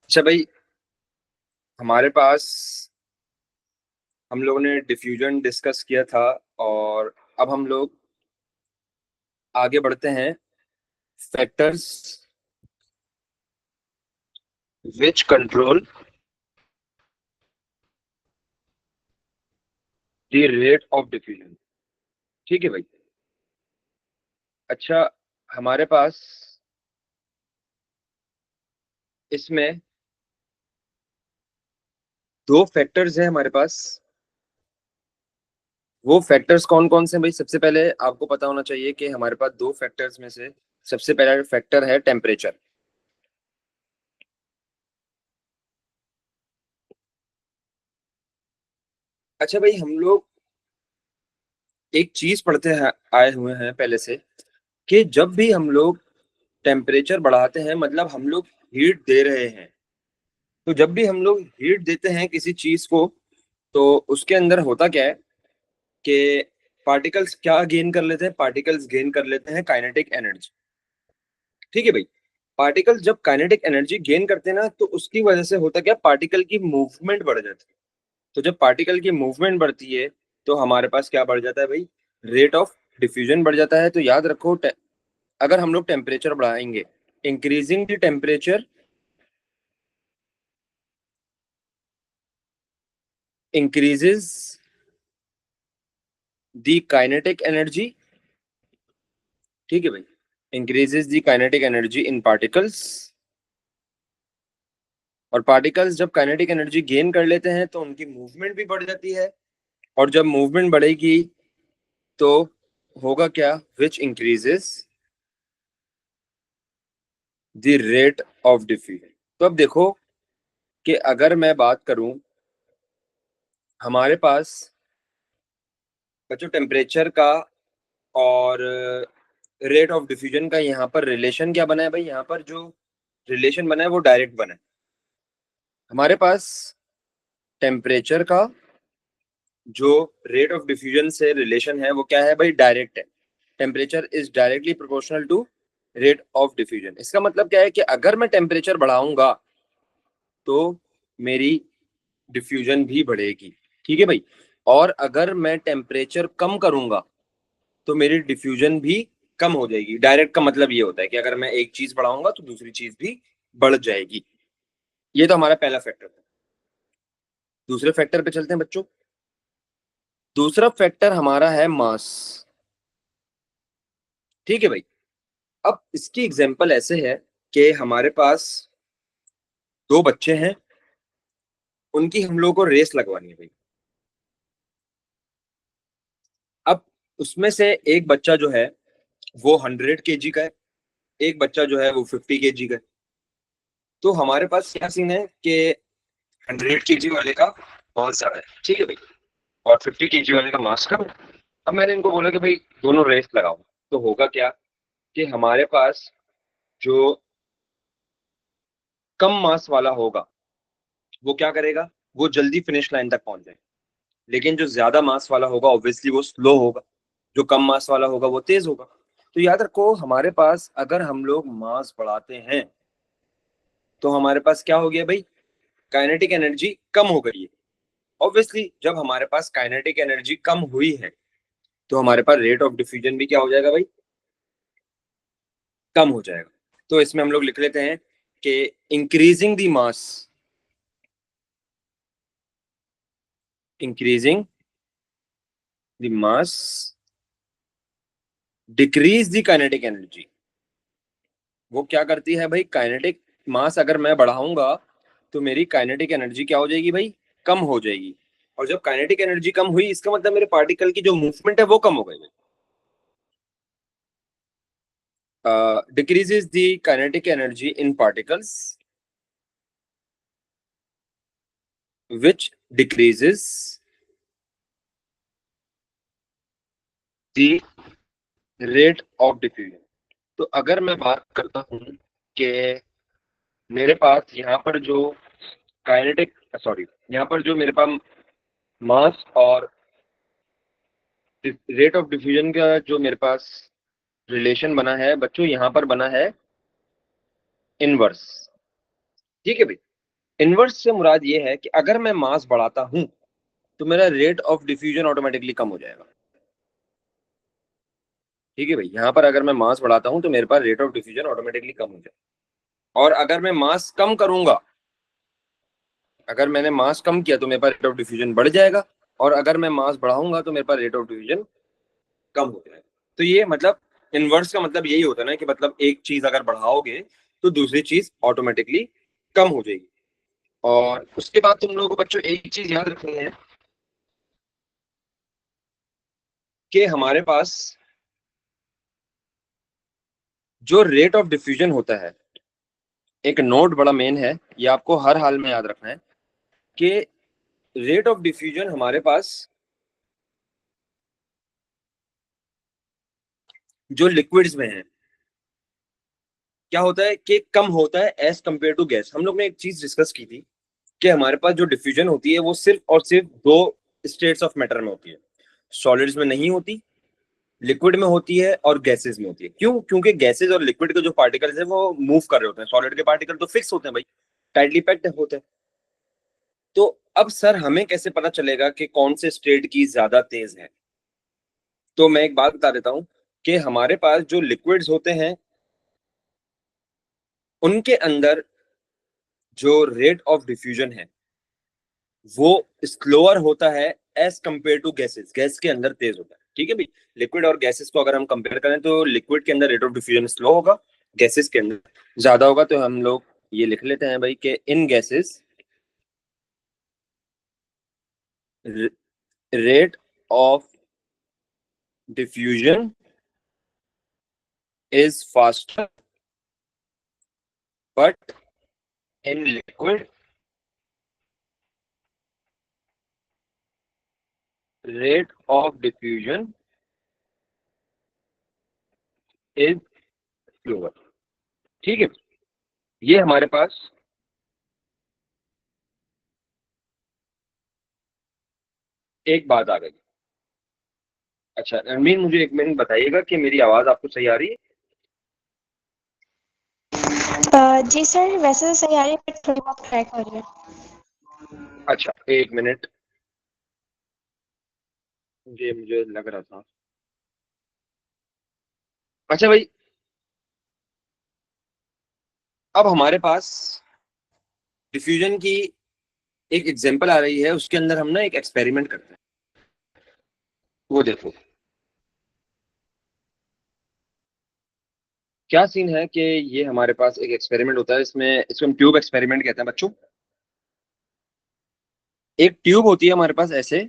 अच्छा भाई, हमारे पास हम लोगों ने डिफ्यूजन डिस्कस किया था। और अब हम लोग आगे बढ़ते हैं। Factors which control the rate of diffusion. ठीक है भाई। अच्छा, हमारे पास इसमें दो फैक्टर्स हैं हमारे पास। वो फैक्टर्स कौन कौन से हैं भाई? सबसे पहले आपको पता होना चाहिए कि हमारे पास दो फैक्टर्स में से सबसे पहला फैक्टर है टेम्परेचर। अच्छा भाई, हम लोग एक चीज पढ़ते हैं, आए हुए हैं पहले से, कि जब भी हम लोग टेम्परेचर बढ़ाते हैं मतलब हम लोग हीट दे रहे हैं। तो जब भी हम लोग हीट देते हैं किसी चीज को, तो उसके अंदर होता क्या है कि पार्टिकल्स क्या गेन कर लेते हैं? पार्टिकल्स गेन कर लेते हैं काइनेटिक एनर्जी। ठीक है भाई। पार्टिकल्स जब काइनेटिक एनर्जी गेन करते हैं ना, तो उसकी वजह से होता क्या, पार्टिकल की मूवमेंट बढ़ जाती है। तो जब पार्टिकल की मूवमेंट बढ़ती है, तो हमारे पास क्या बढ़ जाता है भाई? रेट ऑफ डिफ्यूजन बढ़ जाता है। तो याद रखो, अगर हम लोग टेम्परेचर बढ़ाएंगे, increasing the temperature increases the kinetic energy. ठीक है भाई। Increases the kinetic energy in particles. और पार्टिकल्स जब काइनेटिक एनर्जी गेन कर लेते हैं तो उनकी मूवमेंट भी बढ़ जाती है। और जब मूवमेंट बढ़ेगी तो होगा क्या? Which increases the rate of diffusion. तो अब देखो कि अगर मैं बात करूं, हमारे पास बच्चों टेम्परेचर का और रेट ऑफ डिफ्यूजन का यहाँ पर रिलेशन क्या बना है भाई? यहाँ पर जो रिलेशन बना है वो डायरेक्ट बना है। हमारे पास टेम्परेचर का जो रेट ऑफ डिफ्यूजन से रिलेशन है वो क्या है भाई? डायरेक्ट है। Temperature is directly proportional to rate of diffusion. इसका मतलब क्या है कि अगर मैं टेम्परेचर बढ़ाऊंगा तो मेरी डिफ्यूजन भी बढ़ेगी। ठीक है भाई। और अगर मैं टेम्परेचर कम करूंगा तो मेरी डिफ्यूजन भी कम हो जाएगी। डायरेक्ट का मतलब ये होता है कि अगर मैं एक चीज बढ़ाऊंगा तो दूसरी चीज भी बढ़ जाएगी। ये तो हमारा पहला फैक्टर था। दूसरे फैक्टर पे चलते हैं बच्चों। दूसरा फैक्टर हमारा है मास। ठीक है भाई। अब इसकी एग्जांपल ऐसे है कि हमारे पास दो बच्चे हैं, उनकी हम लोग को रेस लगवानी है भाई। अब उसमें से एक बच्चा जो है वो 100 kg का है, एक बच्चा जो है वो 50 kg का है। तो हमारे पास क्या सीन है कि 100 kg वाले का बहुत ज्यादा है, ठीक है भाई, और 50 kg वाले का मास कम है। अब मैंने इनको बोला कि भाई दोनों रेस लगाओ। तो होगा क्या कि हमारे पास जो कम मास वाला होगा वो क्या करेगा? वो जल्दी फिनिश लाइन तक पहुंच जाएगा। लेकिन जो ज्यादा मास वाला होगा ऑब्वियसली वो स्लो होगा, जो कम मास वाला होगा वो तेज होगा। तो याद रखो, हमारे पास अगर हम लोग मास बढ़ाते हैं तो हमारे पास क्या हो गया भाई? काइनेटिक एनर्जी कम हो गई है। ऑब्वियसली जब हमारे पास काइनेटिक एनर्जी कम हुई है तो हमारे पास रेट ऑफ डिफ्यूजन भी क्या हो जाएगा भाई? कम हो जाएगा। तो इसमें हम लोग लिख लेते हैं कि increasing the mass, increasing the mass decrease the kinetic energy. वो क्या करती है भाई? काइनेटिक मास अगर मैं बढ़ाऊंगा तो मेरी काइनेटिक एनर्जी क्या हो जाएगी भाई? कम हो जाएगी। और जब काइनेटिक एनर्जी कम हुई इसका मतलब मेरे पार्टिकल की जो मूवमेंट है वो कम हो गई। Decreases the kinetic energy in particles which decreases the rate of diffusion। तो अगर मैं बात करता हूँ कि मेरे पास यहाँ पर जो काइनेटिक, सॉरी, यहाँ पर जो मेरे पास मास और रेट ऑफ डिफ्यूजन का जो मेरे पास रिलेशन बना है बच्चों, यहाँ पर बना है इनवर्स। ठीक है भाई। इनवर्स से मुराद ये है कि अगर मैं मास बढ़ाता हूं तो मेरा रेट ऑफ डिफ्यूजन ऑटोमेटिकली कम हो जाएगा। ठीक है भाई, यहाँ पर अगर मैं मास बढ़ाता हूं तो मेरे पास रेट ऑफ डिफ्यूजन ऑटोमेटिकली कम हो जाएगा। और अगर मैं मास कम करूंगा, अगर मैंने मास कम किया तो मेरे पास रेट ऑफ डिफ्यूजन बढ़ जाएगा, और अगर मैं मास बढ़ाऊंगा तो मेरे पास रेट ऑफ डिफ्यूजन कम हो जाएगा। तो ये मतलब इनवर्स का मतलब यही होता है ना कि मतलब एक चीज अगर बढ़ाओगे तो दूसरी चीज ऑटोमेटिकली कम हो जाएगी। और उसके बाद तुम लोगों को बच्चों एक चीज याद रखनी है कि हमारे पास जो रेट ऑफ डिफ्यूजन होता है, एक नोट बड़ा मेन है, ये आपको हर हाल में याद रखना है कि रेट ऑफ डिफ्यूजन हमारे पास जो लिक्विड्स में है क्या होता है कि कम होता है एज कंपेयर टू गैस। हम लोग ने एक चीज डिस्कस की थी कि हमारे पास जो डिफ्यूजन होती है वो सिर्फ और सिर्फ दो स्टेट्स ऑफ मैटर में होती है, सॉलिड्स में नहीं होती, लिक्विड में होती है और गैसेस में होती है। क्यों? क्योंकि गैसेस और लिक्विड के जो पार्टिकल्स है वो मूव कर रहे होते हैं, सॉलिड के पार्टिकल तो फिक्स होते हैं भाई, टाइटली पैक्ड होते हैं। तो अब सर हमें कैसे पता चलेगा कि कौन से स्टेट की ज्यादा तेज है? तो मैं एक बात बता देता हूं कि हमारे पास जो लिक्विड्स होते हैं उनके अंदर जो रेट ऑफ डिफ्यूजन है वो स्लोअर होता है as compare to gases. Gas के अंदर तेज होता है। ठीक है भाई, लिक्विड और गैसेस को अगर हम कंपेयर करें तो लिक्विड के अंदर रेट ऑफ डिफ्यूजन स्लो होगा, गैसेस के अंदर ज्यादा होगा। तो हम लोग ये लिख लेते हैं भाई कि in gases rate of diffusion is faster, but in liquid rate of diffusion is slower. ठीक है, ये हमारे पास एक बात आ गई। अच्छा रणवीर, मुझे एक मिनट बताइएगा कि मेरी आवाज आपको सही आ रही है? जी सर, वैसे तो सही आ रही है बट थोड़ी बहुत क्रैक हो रही है। अच्छा एक मिनट, ये मुझे लग रहा था। अच्छा भाई, अब हमारे पास डिफ्यूजन की एक एग्जांपल आ रही है, उसके अंदर हम ना एक एक्सपेरिमेंट करते हैं। वो देखो क्या सीन है कि ये हमारे पास एक एक्सपेरिमेंट होता है, इसमें इसको हम ट्यूब एक्सपेरिमेंट कहते हैं बच्चों। एक ट्यूब होती है हमारे पास ऐसे,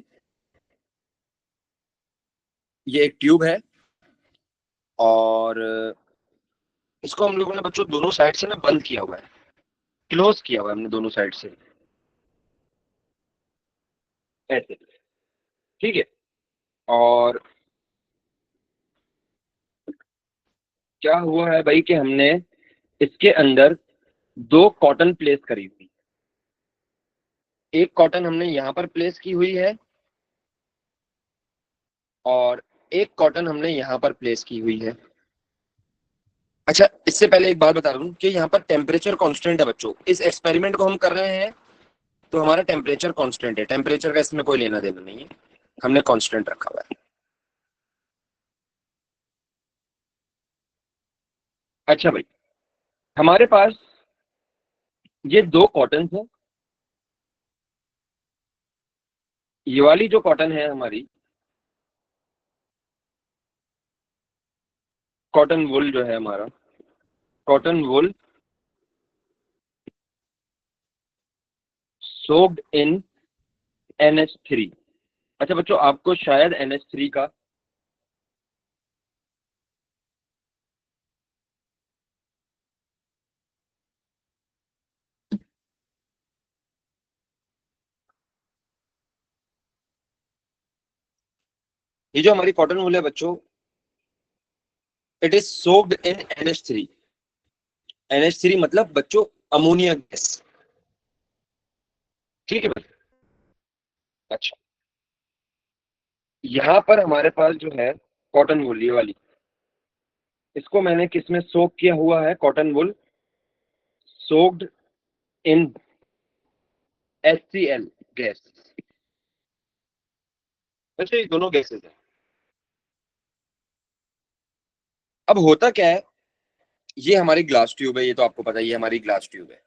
ये एक ट्यूब है, और इसको हम लोगों ने बच्चों दोनों साइड से ना बंद किया हुआ है, क्लोज किया हुआ है हमने दोनों साइड से ऐसे। ठीक है, और क्या हुआ है भाई कि हमने इसके अंदर दो कॉटन प्लेस करी हुई। एक कॉटन हमने यहाँ पर प्लेस की हुई है, और एक कॉटन हमने यहाँ पर प्लेस की हुई है। अच्छा इससे पहले एक बात बता दूं कि यहाँ पर टेम्परेचर कांस्टेंट है बच्चों। इस एक्सपेरिमेंट को हम कर रहे हैं तो हमारा टेम्परेचर कांस्टेंट है, टेम्परेचर का इसमें कोई लेना देना नहीं है, हमने कांस्टेंट रखा हुआ है। अच्छा भाई, हमारे पास ये दो कॉटन है। ये वाली जो कॉटन है हमारी, कॉटन वुल जो है हमारा, कॉटन वुल सोक्ड इन NH3। अच्छा बच्चों, आपको शायद NH3 का, ये जो हमारी कॉटन वुल है बच्चों, it is soaked in NH3। NH3 मतलब बच्चों अमोनिया गैस। ठीक है भाई। अच्छा, यहाँ पर हमारे पास जो है कॉटन वुल ये वाली, इसको मैंने किस में सोक किया हुआ है? Cotton wool soaked in HCl gas. अच्छा, ये दोनों गैसेस हैं। अब होता क्या है, ये हमारी ग्लास ट्यूब है, ये तो आपको पता ही है, हमारी ग्लास ट्यूब है।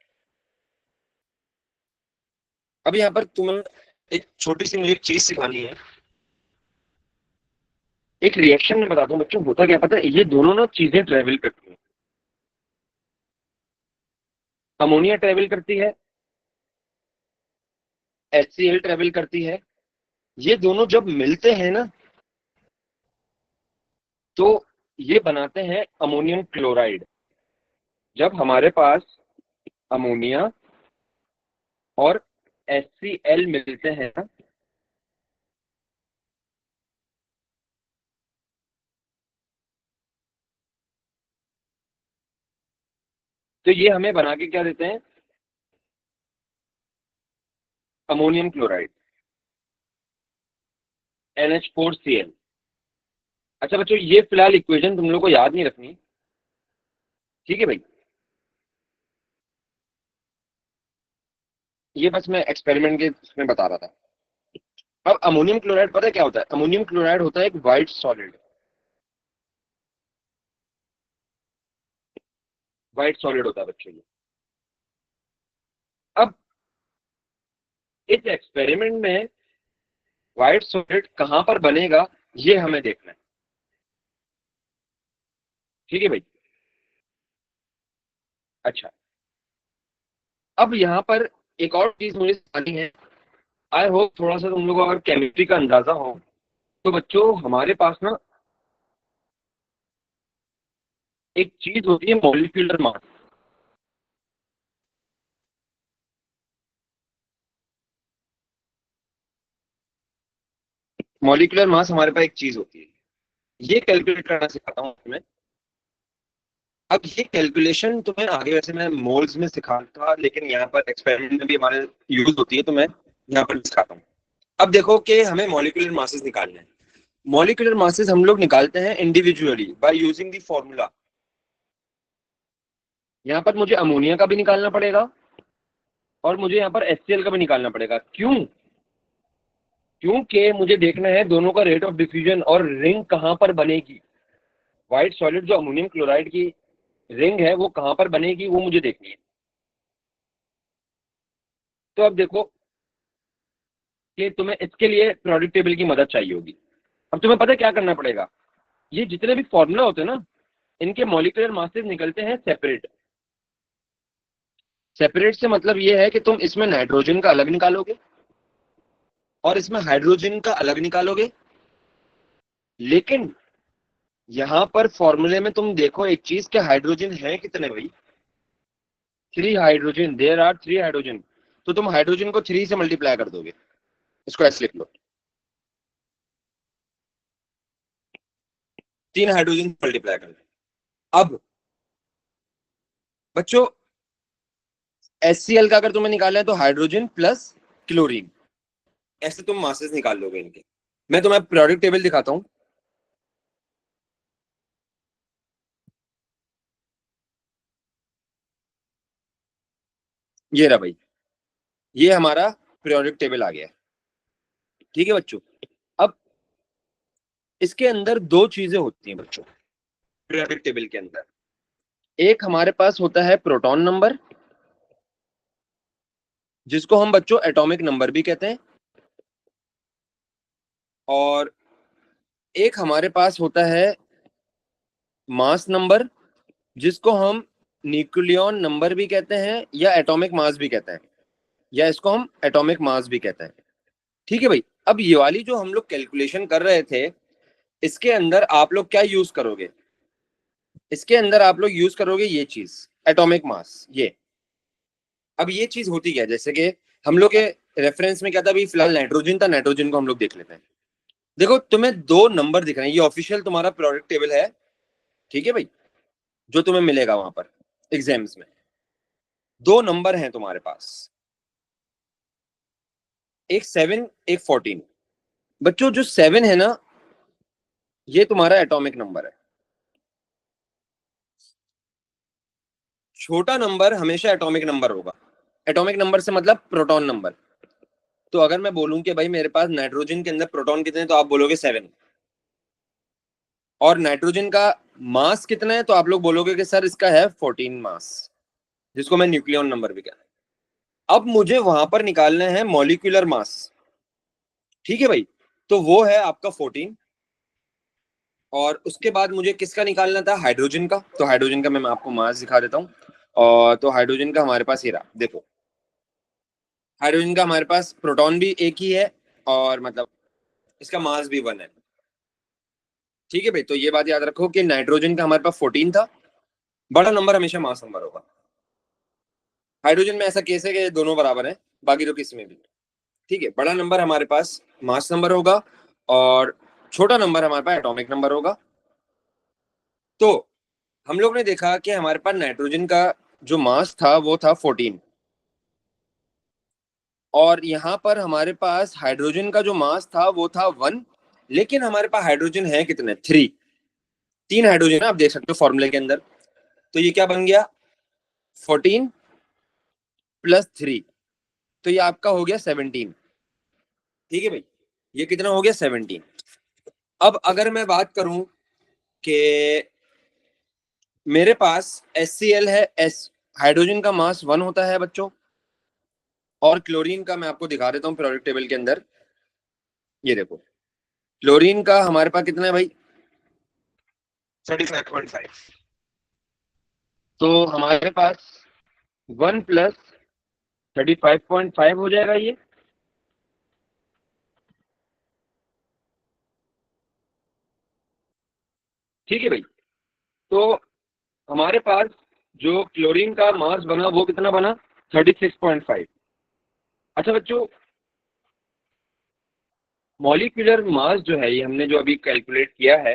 अब यहाँ पर तुम्हें एक छोटी सी मुझे एक चीज सिखानी है, एक रिएक्शन में बताता हूँ बच्चों। होता क्या पता है, ये दोनों ना चीजें ट्रेवल करती हैं। अमोनिया ट्रेवल करती है, HCl ट्रेवल करती है। ये दोनों जब मिलते हैं ना, तो ये बनाते हैं अमोनियम क्लोराइड। जब हमारे पास अमोनिया और HCl मिलते हैं ना, तो ये हमें बना के क्या देते हैं, अमोनियम क्लोराइड, NH4Cl। अच्छा बच्चों, ये फिलहाल इक्वेशन तुम लोग को याद नहीं रखनी, ठीक है भाई। ये बस मैं एक्सपेरिमेंट के उसमें बता रहा था। अब अमोनियम क्लोराइड पता है क्या होता है, अमोनियम क्लोराइड होता है एक व्हाइट सॉलिड। व्हाइट सॉलिड होता है बच्चों ये। अब इस एक्सपेरिमेंट में व्हाइट सॉलिड कहां पर बनेगा, ये हमें देखना है, ठीक है भाई। अच्छा, अब यहाँ पर एक और चीज मुझे सिखानी है। आई होप थोड़ा सा तुम लोगों को अगर केमिस्ट्री का अंदाजा हो, तो बच्चों हमारे पास ना एक चीज होती है मॉलिक्यूलर मास। मॉलिक्यूलर मास हमारे पास एक चीज होती है, ये कैलकुलेट करना सिखाता हूँ तुम्हें। अब ये कैलकुलेशन तुम्हें आगे वैसे मैं मोल्स में सिखाता, लेकिन यहाँ पर एक्सपेरिमेंट में भी हमारे यूज होती है, तो मैं यहाँ पर सिखाता हूँ। अब देखो कि हमें मॉलिक्यूलर मासेस निकालने हैं। मॉलिक्यूलर मासेस हम लोग निकालते हैं individually by using the formula. यहाँ पर मुझे अमोनिया का भी निकालना पड़ेगा, और मुझे यहाँ पर HCl का भी निकालना पड़ेगा। क्यों? क्योंकि मुझे देखना है दोनों का रेट ऑफ डिफ्यूजन और रिंग कहां पर बनेगी। व्हाइट सॉलिड जो अमोनियम क्लोराइड की रिंग है वो कहां पर बनेगी, वो मुझे देखनी है। तो अब देखो कि तुम्हें इसके लिए प्रोडक्ट टेबल की मदद चाहिए होगी। अब तुम्हें पता है क्या करना पड़ेगा, ये जितने भी फॉर्मूला होते हैं ना, इनके मॉलिक्यूलर मासेस निकलते हैं सेपरेट। सेपरेट से मतलब ये है कि तुम इसमें नाइट्रोजन का अलग निकालोगे और इसमें हाइड्रोजन का अलग निकालोगे। लेकिन यहां पर फॉर्मूले में तुम देखो एक चीज, के हाइड्रोजन है कितने भाई, 3 हाइड्रोजन, देयर आर 3 हाइड्रोजन। तो तुम हाइड्रोजन को 3 से मल्टीप्लाई कर दोगे, इसको ऐसे लिख लो, 3 हाइड्रोजन मल्टीप्लाई कर दो। अब बच्चों HCl का अगर तुम्हें निकालना है, तो हाइड्रोजन प्लस क्लोरीन, ऐसे तुम मासेस निकाल लोगे इनके। मैं तुम्हें प्रोडक्ट टेबल दिखाता हूं। ये रहा भाई, ये हमारा प्रोडक्ट टेबल आ गया है, ठीक है बच्चों। अब इसके अंदर दो चीजें होती हैं बच्चों, प्रोडक्ट टेबल के अंदर। एक हमारे पास होता है प्रोटॉन नंबर, जिसको हम बच्चों एटॉमिक नंबर भी कहते हैं। और एक हमारे पास होता है मास नंबर, जिसको हम न्यूक्लियन नंबर भी कहते हैं, या एटॉमिक मास भी कहते हैं, या इसको हम एटॉमिक मास भी कहते हैं, ठीक है भाई। अब ये वाली जो हम लोग कैलकुलेशन कर रहे थे, इसके अंदर आप लोग क्या यूज करोगे, इसके अंदर आप लोग यूज करोगे ये चीज, एटॉमिक मास। ये अब ये चीज होती क्या है, जैसे कि हम लोग के रेफरेंस में क्या था, अभी फिलहाल नाइट्रोजन था, नाइट्रोजन को हम लोग देख लेते हैं। देखो तुम्हें दो नंबर दिख रहे हैं, ये ऑफिशियल तुम्हारा प्रोडक्ट टेबल है, ठीक है भाई, जो तुम्हें मिलेगा वहां पर एग्जाम्स में। दो नंबर हैं तुम्हारे पास, एक 7, एक 14। बच्चों जो 7 है ना, ये तुम्हारा एटॉमिक नंबर है। छोटा नंबर हमेशा एटॉमिक नंबर होगा, एटॉमिक नंबर से मतलब प्रोटॉन नंबर। तो अगर मैं बोलूं कि भाई मेरे पास नाइट्रोजन के अंदर प्रोटॉन कितने हैं, तो आप बोलोगे 7, और नाइट्रोजन का मास कितना है तो आप लोग बोलोगे कि सर इसका है 14 मास, जिसको मैं न्यूक्लियन नंबर भी कहता हूं। अब मुझे वहां पर निकालना है मॉलिक्यूलर मास, ठीक है भाई, तो वो है आपका 14, और उसके बाद मुझे किसका निकालना था, हाइड्रोजन का। तो हाइड्रोजन का मैं आपको मास दिखा देता हूँ। और तो हाइड्रोजन का हमारे पास ये रहा, देखो हाइड्रोजन का हमारे पास प्रोटॉन भी एक ही है, और मतलब इसका मास भी 1 है, ठीक है भाई। तो ये बात याद रखो कि नाइट्रोजन का हमारे पास 14 था, बड़ा नंबर हमेशा मास नंबर होगा। हाइड्रोजन में ऐसा केस है कि दोनों बराबर है, बाकी तो किसी में भी, ठीक है। बड़ा नंबर हमारे पास मास नंबर होगा, और छोटा नंबर हमारे पास एटॉमिक नंबर होगा। तो हम लोग ने देखा कि हमारे पास नाइट्रोजन का जो मास था वो था 14, और यहाँ पर हमारे पास हाइड्रोजन का जो मास था वो था 1, लेकिन हमारे पास हाइड्रोजन है कितने, 3, 3 हाइड्रोजन है, आप देख सकते हो फॉर्मूले के अंदर। तो ये क्या बन गया, 14 प्लस 3, तो ये आपका हो गया 17, ठीक है भाई। ये कितना हो गया, 17। अब अगर मैं बात करूं कि मेरे पास HCl है, एस हाइड्रोजन का मास 1 होता है बच्चों, और क्लोरीन का मैं आपको दिखा देता हूँ पीरियोडिक टेबल के अंदर। ये देखो क्लोरीन का हमारे पास कितना है भाई, 35.5। तो हमारे पास 1 प्लस 35.5 हो जाएगा ये, ठीक है भाई। तो हमारे पास जो क्लोरीन का मास बना वो कितना बना, 36.5। अच्छा बच्चों, मॉलिक्यूलर मास जो है ये हमने जो अभी कैलकुलेट किया है,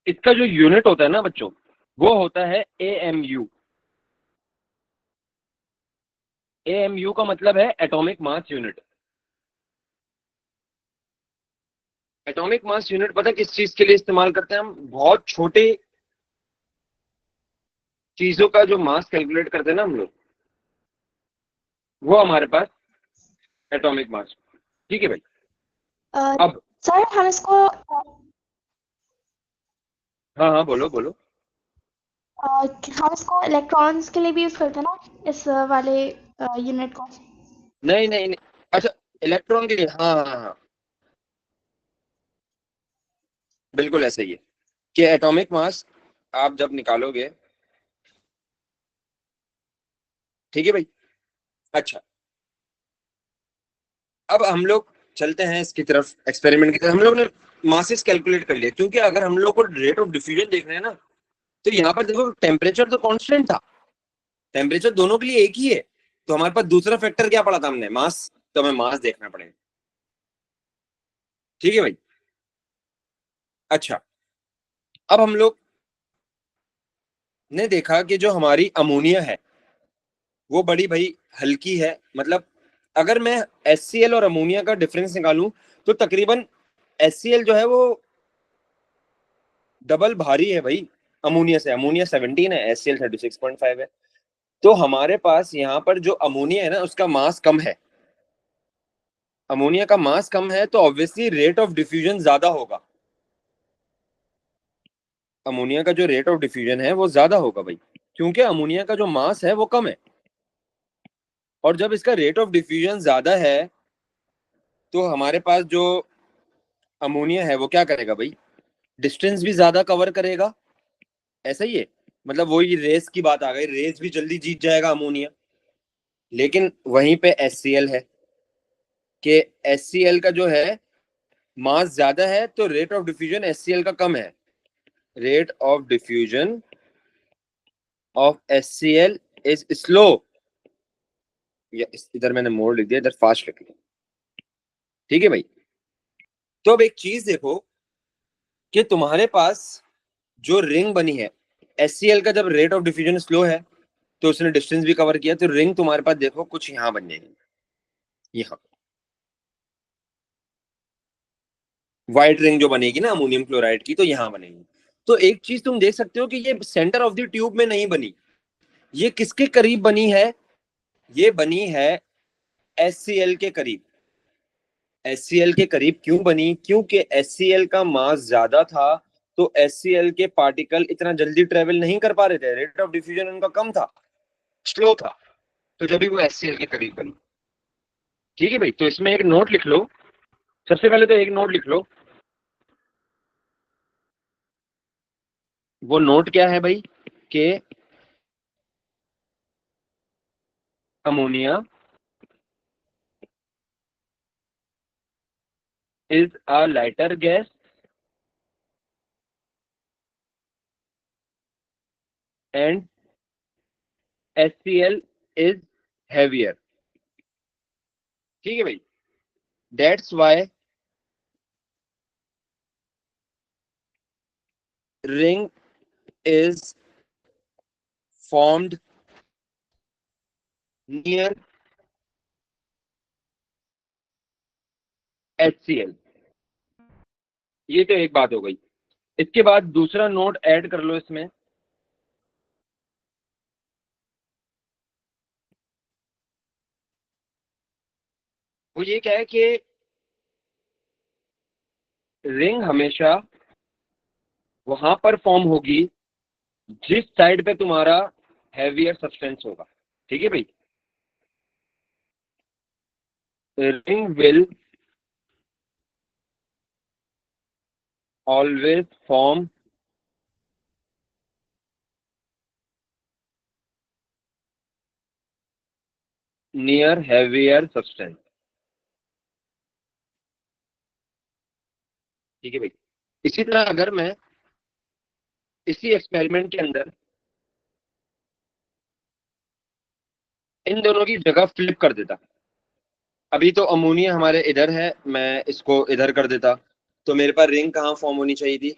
इसका जो यूनिट होता है ना बच्चों, वो होता है AMU। AMU का मतलब है atomic mass unit. Atomic mass unit पता है किस चीज के लिए इस्तेमाल करते हैं हम, बहुत छोटे चीजों का जो मास कैलकुलेट करते हैं ना हम लोग, वो हमारे पास एटॉमिक मास, ठीक है भाई। अ, अब सर हम इसको हाँ हाँ बोलो बोलो। हम इसको इलेक्ट्रॉन्स के लिए भी यूज करते हैं ना, इस वाले यूनिट को। नहीं नहीं नहीं, अच्छा इलेक्ट्रॉन के लिए, हाँ हाँ हाँ, बिल्कुल ऐसा ही है कि एटॉमिक मास आप जब निकालोगे, ठीक है भाई। अच्छा, अब हम लोग चलते हैं इसकी तरफ, एक्सपेरिमेंट की तरफ। हम लोग ने मासेस कैलकुलेट कर लिया, क्योंकि अगर हम लोग को रेट ऑफ डिफ्यूजन देखना है ना, तो यहाँ पर देखो टेम्परेचर तो कांस्टेंट था, टेम्परेचर दोनों के लिए एक ही है। तो हमारे पास दूसरा फैक्टर क्या पड़ा था हमने, मास, तो हमें मास देखना पड़ेगा, ठीक है भाई। अच्छा, अब हम लोग ने देखा कि जो हमारी अमोनिया है वो बड़ी भाई हल्की है, मतलब अगर मैं HCl और अमोनिया का डिफरेंस निकालूं, तो तकरीबन HCl जो है वो डबल भारी है भाई अमोनिया से। अमोनिया 17 है, HCl 36.5 है। तो हमारे पास यहाँ पर जो अमोनिया है ना, उसका मास कम है। अमोनिया का मास कम है, तो ऑब्वियसली रेट ऑफ डिफ्यूजन ज्यादा होगा। अमोनिया का जो रेट ऑफ डिफ्यूजन है वो ज्यादा होगा भाई, क्योंकि अमोनिया का जो मास है वो कम है। और जब इसका रेट ऑफ डिफ्यूजन ज्यादा है, तो हमारे पास जो अमोनिया है वो क्या करेगा भाई, डिस्टेंस भी ज्यादा कवर करेगा, ऐसा ही है। मतलब वही रेस की बात आ गई, रेस भी जल्दी जीत जाएगा अमोनिया। लेकिन वहीं पे HCl है कि HCl का जो है मास ज्यादा है, तो रेट ऑफ डिफ्यूजन HCl का कम है। Rate of diffusion of HCl is slow, या इधर मैंने मोर लिख दिया, इधर फास्ट लिख दिया, ठीक है भाई। तो अब एक चीज देखो कि तुम्हारे पास जो रिंग बनी है, HCl का जब रेट ऑफ डिफ्यूजन स्लो है, तो उसने डिस्टेंस भी कवर किया, तो रिंग तुम्हारे पास देखो कुछ यहाँ बन जाएगी, यहाँ व्हाइट रिंग जो बनेगी ना अमोनियम क्लोराइड की, तो यहाँ बनेगी। तो एक चीज तुम देख सकते हो कि ये सेंटर ऑफ द ट्यूब में नहीं बनी, ये किसके करीब बनी है? ये बनी है HCl के करीब। HCl के करीब क्यों बनी? क्योंकि HCl का मास ज्यादा था, तो HCl के पार्टिकल इतना जल्दी ट्रेवल नहीं कर पा रहे थे, रेट ऑफ डिफ्यूजन उनका कम था, स्लो था, तो जब भी वो HCl के करीब बनी। ठीक है भाई, तो इसमें एक नोट लिख लो। सबसे पहले तो एक नोट लिख लो। वो नोट क्या है भाई? कि ammonia is a lighter gas and HCl is heavier. ठीक है भाई, that's why ring is formed near HCl। ये तो एक बात हो गई। इसके बाद दूसरा नोट ऐड कर लो इसमें। वो ये क्या है कि रिंग हमेशा वहां पर फॉर्म होगी जिस साइड पे तुम्हारा हैवियर सब्सटेंस होगा। ठीक है भाई, ring will always form near heavier substance. ठीक है भाई, इसी तरह अगर मैं इसी एक्सपेरिमेंट के अंदर इन दोनों की जगह फ्लिप कर देता, अभी तो अमोनिया हमारे इधर है, मैं इसको इधर कर देता, तो मेरे पास रिंग कहाँ फॉर्म होनी चाहिए थी?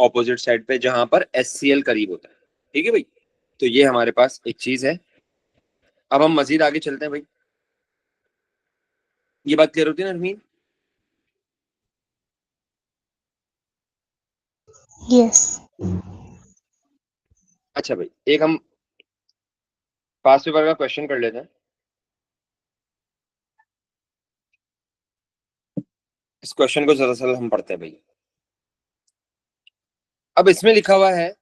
ऑपोजिट साइड पे, जहां पर HCl करीब होता है। ठीक है भाई, तो ये हमारे पास एक चीज है। अब हम मजीद आगे चलते हैं भाई। ये बात क्लियर होती है ना नरमीन? यस। अच्छा भाई, एक हम पास पेपर का क्वेश्चन कर लेते हैं। इस क्वेश्चन को दरअसल हम पढ़ते हैं भाई। अब इसमें लिखा हुआ है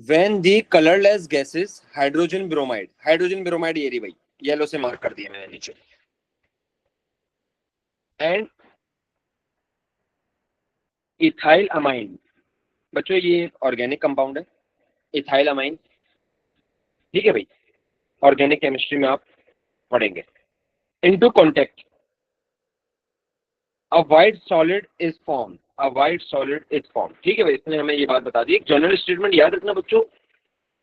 when the colorless gases hydrogen bromide, hydrogen bromide ये रही भाई, येलो से मार्क कर दिया मैंने नीचे, एंड इथाइल अमाइन। बच्चों ये ऑर्गेनिक कंपाउंड है, इथाइल अमाइन। ठीक है भाई, ऑर्गेनिक केमिस्ट्री में आप पढ़ेंगे। Into contact a white solid is form, a white solid is form. ठीक है भाई, इसने हमें ये बात बता दी। एक जनरल स्टेटमेंट याद रखना बच्चों,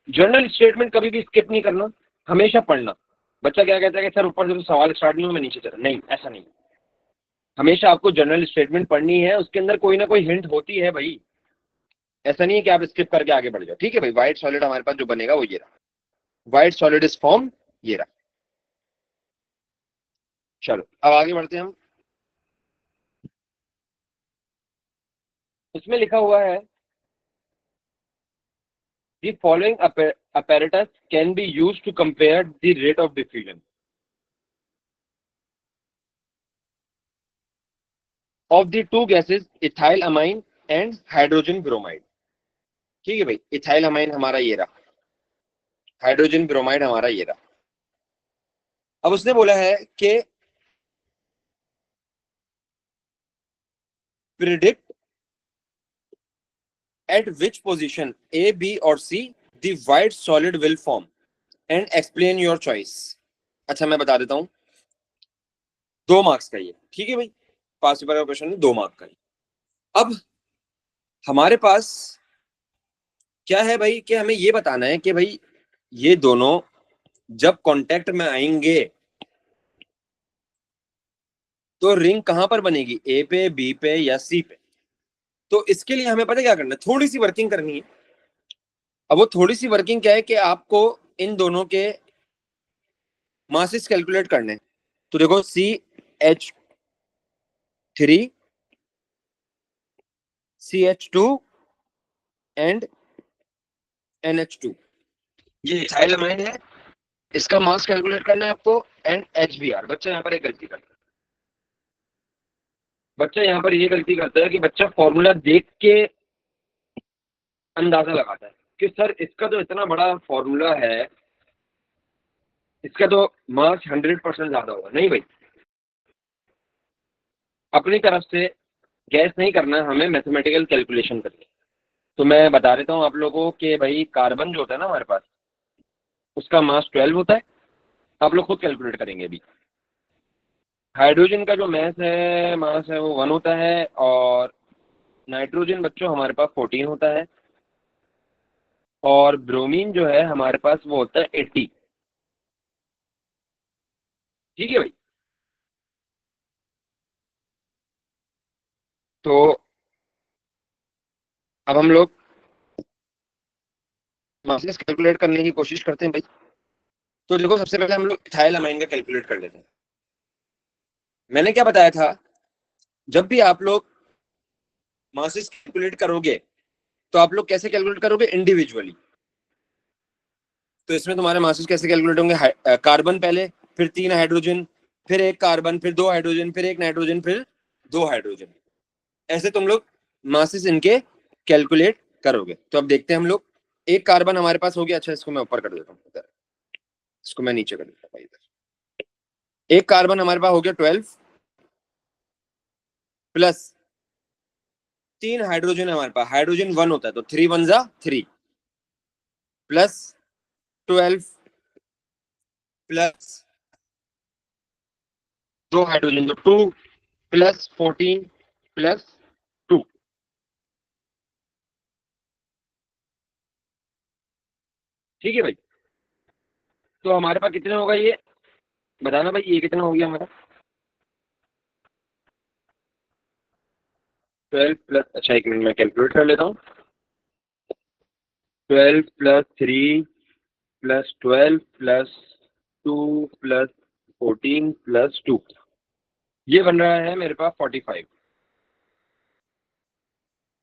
जनरल स्टेटमेंट कभी भी स्किप नहीं करना, हमेशा पढ़ना। बच्चा क्या कहता है कि सर ऊपर से तो सवाल स्टार्ट नहीं हुआ, मैं नीचे चला, नहीं ऐसा नहीं। हमेशा आपको जनरल स्टेटमेंट पढ़नी है, उसके अंदर कोई ना कोई हिंट होती है भाई, ऐसा नहीं है कि आप स्किप करके आगे बढ़ जाओ। ठीक है भाई, व्हाइट सॉलिड हमारे पास जो बनेगा वो ये रहा, व्हाइट सॉलिड इज फॉर्म, ये रहा। चलो अब आगे बढ़ते हैं हम। इसमें लिखा हुआ है the following apparatus can be used to compare the rate of diffusion of the two gases ethyl amine and hydrogen bromide। ठीक है भाई, इथाइल अमाइन हमारा ये रहा, हाइड्रोजन ब्रोमाइड हमारा ये रहा। अब उसने बोला है कि predict eight which position A, B और C the white solid will form and explain your choice। अच्छा मैं बता देता हूं, 2 मार्क्स का ये। ठीक है भाई, पास पेपर का क्वेश्चन है, 2 मार्क का। अब हमारे पास क्या है भाई, कि हमें ये बताना है कि भाई ये दोनों जब कांटेक्ट में आएंगे तो रिंग कहां पर बनेगी? A पे, B पे या C पे? तो इसके लिए हमें पता क्या करना है, थोड़ी सी वर्किंग करनी है। अब वो थोड़ी सी वर्किंग क्या है कि आपको इन दोनों के मासेस कैलकुलेट करने हैं। तो देखो CH3, CH2 एंड NH2। ये इथाइल अमाइन है, इसका मास कैलकुलेट करना है आपको, एंड HBr। बच्चा यहाँ पर एक गलती करता है, बच्चा यहाँ पर ये गलती करता है कि बच्चा फॉर्मूला देख के अंदाजा लगाता है कि सर इसका तो इतना बड़ा फॉर्मूला है, इसका तो मास 100% ज्यादा होगा। नहीं भाई, अपनी तरफ से गैस नहीं करना है, हमें मैथमेटिकल कैलकुलेशन करनी है। तो मैं बता देता हूँ आप लोगों को कि भाई कार्बन जो होता है ना हमारे पास, उसका मास 12 होता है। आप लोग खुद कैलकुलेट करेंगे अभी। हाइड्रोजन का जो मास है वो 1 होता है, और नाइट्रोजन बच्चों हमारे पास 14 होता है, और ब्रोमीन जो है हमारे पास वो होता है 80। ठीक है भाई। तो अब हम लोग मासेस कैलकुलेट करने की कोशिश करते हैं भाई। तो देखो, सबसे पहले हम लोग इथाइल अमाइन का कैलकुलेट कर लेते हैं। मैंने क्या बताया था, जब भी आप लोग मासेस कैलकुलेट करोगे तो आप लोग कैसे कैलकुलेट करोगे, इंडिविजुअली। तो इसमें तुम्हारे मासेस कैसे कैलकुलेट होंगे, कार्बन पहले, फिर 3 हाइड्रोजन, फिर एक कार्बन, फिर 2 हाइड्रोजन, फिर एक नाइट्रोजन, फिर 2 हाइड्रोजन। ऐसे तुम लोग मासेस इनके कैलकुलेट करोगे। तो अब देखते हैं हम लोग। एक कार्बन हमारे पास हो गया। अच्छा, इसको मैं ऊपर कर देता हूँ इधर, इसको मैं नीचे कर देता हूँ भाई इधर। एक कार्बन हमारे पास हो गया 12, प्लस 3 हाइड्रोजन हमारे पास, हाइड्रोजन 1 होता है तो 3 1 जा 3, प्लस 12, प्लस 2 हाइड्रोजन तो 2, प्लस 14, प्लस 2। ठीक है भाई। तो हमारे पास कितने होगा ये, बताना भाई, ये कितना हो गया हमारा। 12 प्लस, अच्छा एक मिनट में कैलकुलेट कर लेता हूँ। 12 plus 3 plus 12 plus 2 plus 14 plus 2, ये बन रहा है मेरे पास 45।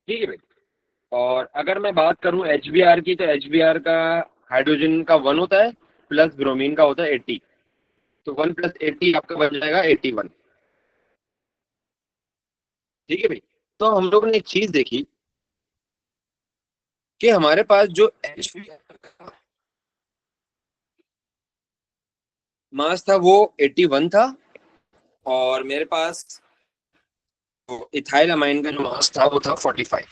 ठीक है भाई। और अगर मैं बात करूं HBr की, तो HBr का हाइड्रोजन का 1 होता है, प्लस ब्रोमीन का होता है 80। तो 1 प्लस 80 आपका बन जाएगा 81। ठीक है भाई। तो हम लोगों ने एक चीज देखी कि हमारे पास जो HBr का मास था वो 81 था, और मेरे पास इथाइल अमाइन का जो मास था वो था 45।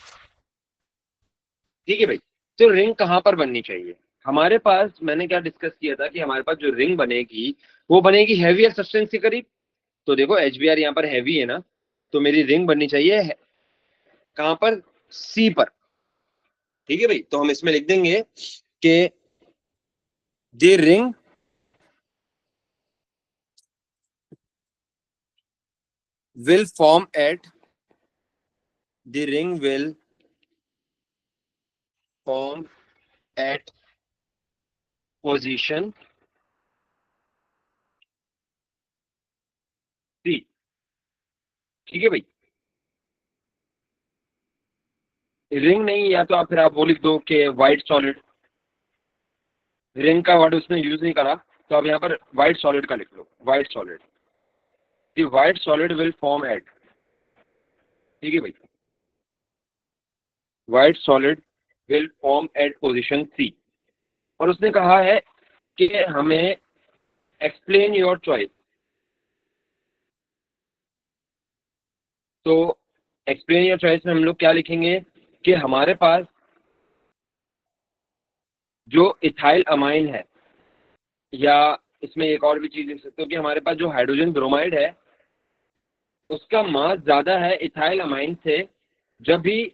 ठीक है भाई। तो रिंग कहाँ पर बननी चाहिए हमारे पास, मैंने क्या डिस्कस किया था कि हमारे पास जो रिंग बनेगी वो बनेगी हैवियर सब्सटेंस के करीब। तो देखो HBr यहाँ पर हैवी है ना, तो मेरी रिंग बननी चाहिए कहाँ पर, C पर। ठीक है भाई। तो हम इसमें लिख देंगे कि the ring will form at the ring will form at position C। ठीक है भाई। रिंग नहीं, या तो आप फिर आप वो लिख दो कि व्हाइट सॉलिड। रिंग का वर्ड उसने यूज नहीं करा, तो आप यहाँ पर व्हाइट सॉलिड का लिख लो, white solid. The white solid will form at. ठीक है भाई। White solid will form at position C। और उसने कहा है कि हमें एक्सप्लेन योर चॉइस। तो एक्सप्लेन योर चॉइस में हम लोग क्या लिखेंगे कि हमारे पास जो इथाइल अमाइन है, या इसमें एक और भी चीज लिख सकते हो कि हमारे पास जो हाइड्रोजन ब्रोमाइड है उसका मास ज्यादा है इथाइल अमाइन से, जब भी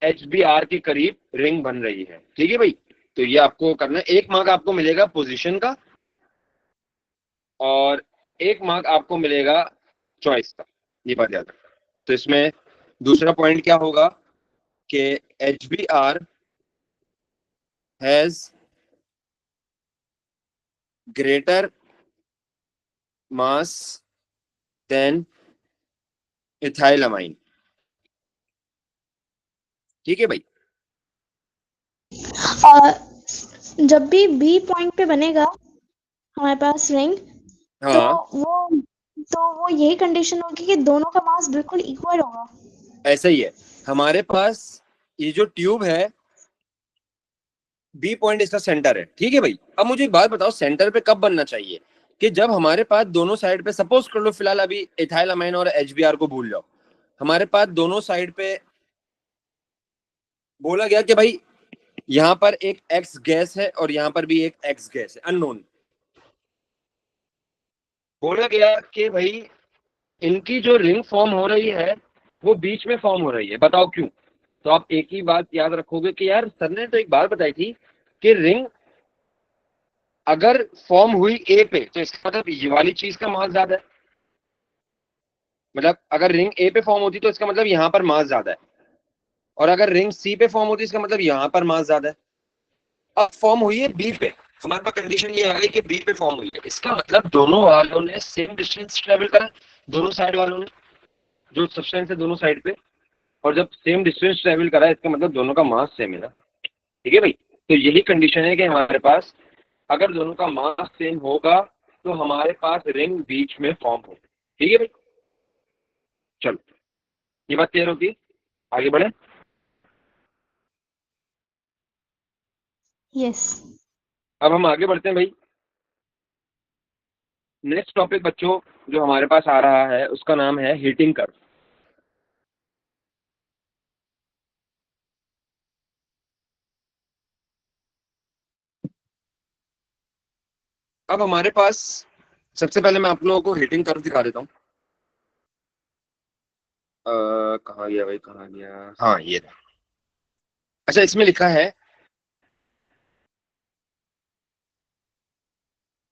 HBr के करीब रिंग बन रही है। ठीक है भाई। तो ये आपको करना है। 1 मार्क आपको मिलेगा पोजीशन का, और 1 मार्क आपको मिलेगा चॉइस का। ये बात याद रखना। तो इसमें दूसरा पॉइंट क्या होगा कि HBr has greater mass than ethyl amine. ठीक है भाई। जब भी बी पॉइंट पे बनेगा हमारे पास रिंग, तो हाँ वो यही कंडीशन होगी कि दोनों का मास बिल्कुल इक्वल होगा। ऐसा ही है। हमारे पास ये जो ट्यूब है, बी पॉइंट इसका सेंटर है, ठीक है भाई। अब मुझे एक बात बताओ, सेंटर पे कब बनना चाहिए? कि जब हमारे पास दोनों साइड पे, सपोज कर लो फिलहाल अभी इथाइल अमाइन और एचबीआर को भूल जाओ, हमारे पास दोनों साइड पे बोला गया कि भाई यहाँ पर एक एक्स गैस है और यहाँ पर भी एक एक्स गैस है, अननोन। बोला गया कि भाई इनकी जो रिंग फॉर्म हो रही है वो बीच में फॉर्म हो रही है, बताओ क्यों? तो आप एक ही बात याद रखोगे कि यार सर ने तो एक बात बताई थी कि रिंग अगर फॉर्म हुई ए पे तो इसका मतलब ये वाली चीज का मास ज्यादा है। मतलब अगर रिंग ए पे फॉर्म होती तो इसका मतलब यहां पर मास ज्यादा है, और अगर रिंग सी पे फॉर्म होती इसका मतलब यहां पर मास ज्यादा है। अब फॉर्म हुई है बी पे, हमारे पास कंडीशन ये आ गई कि बी पे फॉर्म हुई है, इसका मतलब दोनों वालों ने सेम डिस्टेंस ट्रेवल करा, दोनों साइड वालों ने, जो सब्सटेंस है दोनों साइड पे। और जब सेम डिस्टेंस ट्रेवल करा इसका मतलब दोनों का मास सेम है ना, ठीक है भाई। तो यही कंडीशन है कि हमारे पास अगर दोनों का मास सेम होगा तो हमारे पास रिंग बीच में फॉर्म हो, ठीक है भाई। चलो, ये बात क्लियर होती है, आगे बढ़े। यस। अब हम आगे बढ़ते हैं भाई। नेक्स्ट टॉपिक बच्चों जो हमारे पास आ रहा है उसका नाम है हीटिंग कर्व। अब हमारे पास सबसे पहले मैं आप लोगों को हीटिंग कर्व दिखा देता हूँ। कहाँ गया भाई, कहाँ गया? हाँ ये रहा। अच्छा, इसमें लिखा है,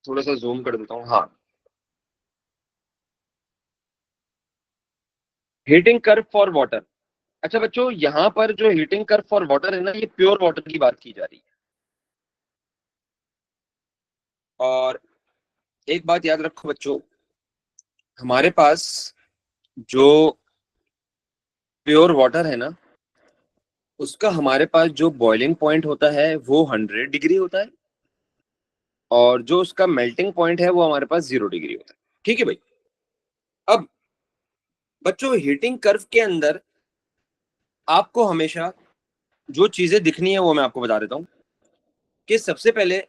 थोड़ा सा जूम कर देता हूँ, हाँ। Heating curve for water. अच्छा बच्चों, यहाँ पर जो हीटिंग कर्व फॉर वाटर है ना, ये प्योर वाटर की बात की जा रही है। और एक बात याद रखो बच्चों, हमारे पास जो प्योर वाटर है ना, उसका हमारे पास जो बॉइलिंग पॉइंट होता है वो 100 डिग्री होता है, और जो उसका मेल्टिंग पॉइंट है वो हमारे पास 0 डिग्री होता है, ठीक है भाई। अब बच्चों हीटिंग कर्व के अंदर आपको हमेशा जो चीजें दिखनी है वो मैं आपको बता देता हूँ। कि सबसे पहले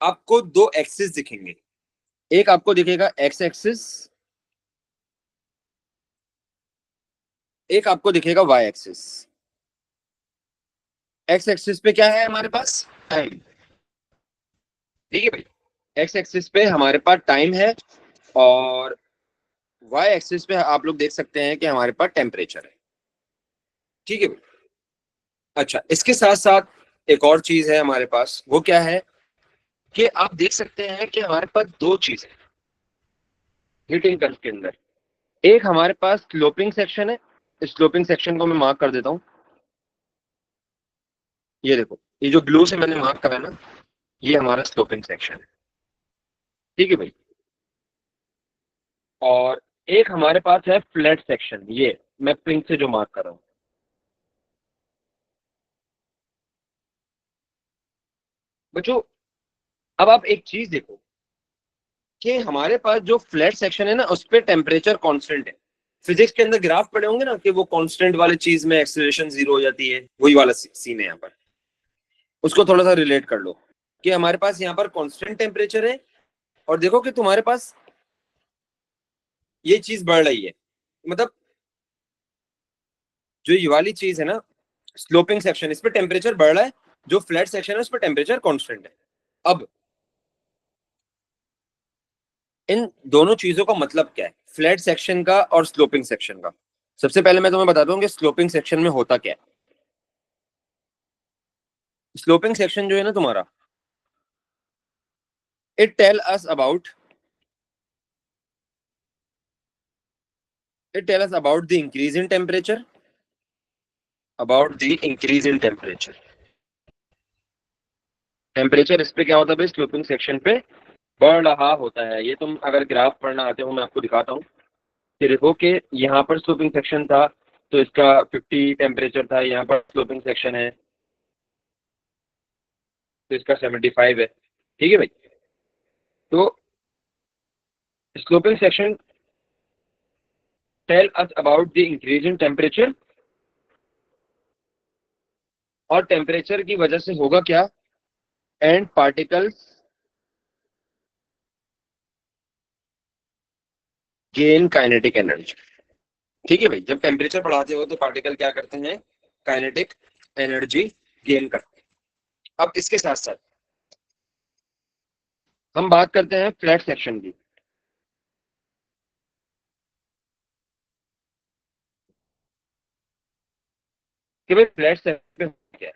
आपको दो एक्सिस दिखेंगे, एक आपको दिखेगा एक्स एक्सिस, एक आपको दिखेगा वाई एक्सिस। एक्स एक्सिस पे क्या है हमारे पास? टाइम, ठीक है भाई। एक्स एक्सिस पे हमारे पास टाइम है, और वाई एक्सिस पे आप लोग देख सकते हैं कि हमारे पास टेम्परेचर है, ठीक है भाई। अच्छा, इसके साथ साथ एक और चीज है हमारे पास, वो क्या है कि आप देख सकते हैं कि हमारे पास दो चीज है हीटिंग कर्व के अंदर। एक हमारे पास स्लोपिंग सेक्शन है, स्लोपिंग सेक्शन को मैं मार्क कर देता हूँ। ये देखो, ये जो ब्लू से मैंने मार्क करा है ना, ये हमारा स्लोपिंग सेक्शन है, ठीक है भाई। और एक हमारे पास है फ्लैट सेक्शन, ये मैं पिंक से जो मार्क कर रहा हूँ। बच्चों, अब आप एक चीज देखो कि हमारे पास जो फ्लैट सेक्शन है ना उस पे टेम्परेचर कांस्टेंट है। फिजिक्स के अंदर ग्राफ पढ़े होंगे ना कि वो कांस्टेंट वाले चीज में एक्सेलरेशन 0 हो जाती है, वही वाला सीन है यहाँ पर। उसको थोड़ा सा रिलेट कर लो कि हमारे पास यहाँ पर कांस्टेंट टेम्परेचर है, और देखो कि तुम्हारे पास ये चीज बढ़ रही है, मतलब जो ये वाली चीज है ना, स्लोपिंग सेक्शन, इस पे टेम्परेचर बढ़ रहा है, जो फ्लैट सेक्शन है उस पर टेम्परेचर कांस्टेंट है। अब इन दोनों चीजों का मतलब क्या है, फ्लैट सेक्शन का और स्लोपिंग सेक्शन का? सबसे पहले मैं तुम्हें बताता हूँ कि स्लोपिंग सेक्शन में होता क्या है। स्लोपिंग सेक्शन जो है ना तुम्हारा, it tell us about, it tell us about the increase in temperature, about the increase in temperature. Temperature इस पे क्या होता है भाई, स्लोपिंग सेक्शन पे बढ़ रहा होता है। ये तुम अगर ग्राफ पढ़ना आते हो मैं आपको दिखाता हूँ कि देखो कि यहाँ पर स्लोपिंग सेक्शन था तो इसका 50 टेम्परेचर था, यहाँ पर स्लोपिंग सेक्शन है तो इसका 75 है। ठीक है भाई। तो sloping section tell us about the increase in temperature, और टेम्परेचर की वजह से होगा क्या, and particles gain kinetic energy. ठीक है भाई, जब टेम्परेचर बढ़ाते हो तो पार्टिकल क्या करते हैं, काइनेटिक एनर्जी गेन करते हैं। अब इसके साथ साथ हम बात करते हैं फ्लैट सेक्शन की, कि भाई फ्लैट सेक्शन क्या है।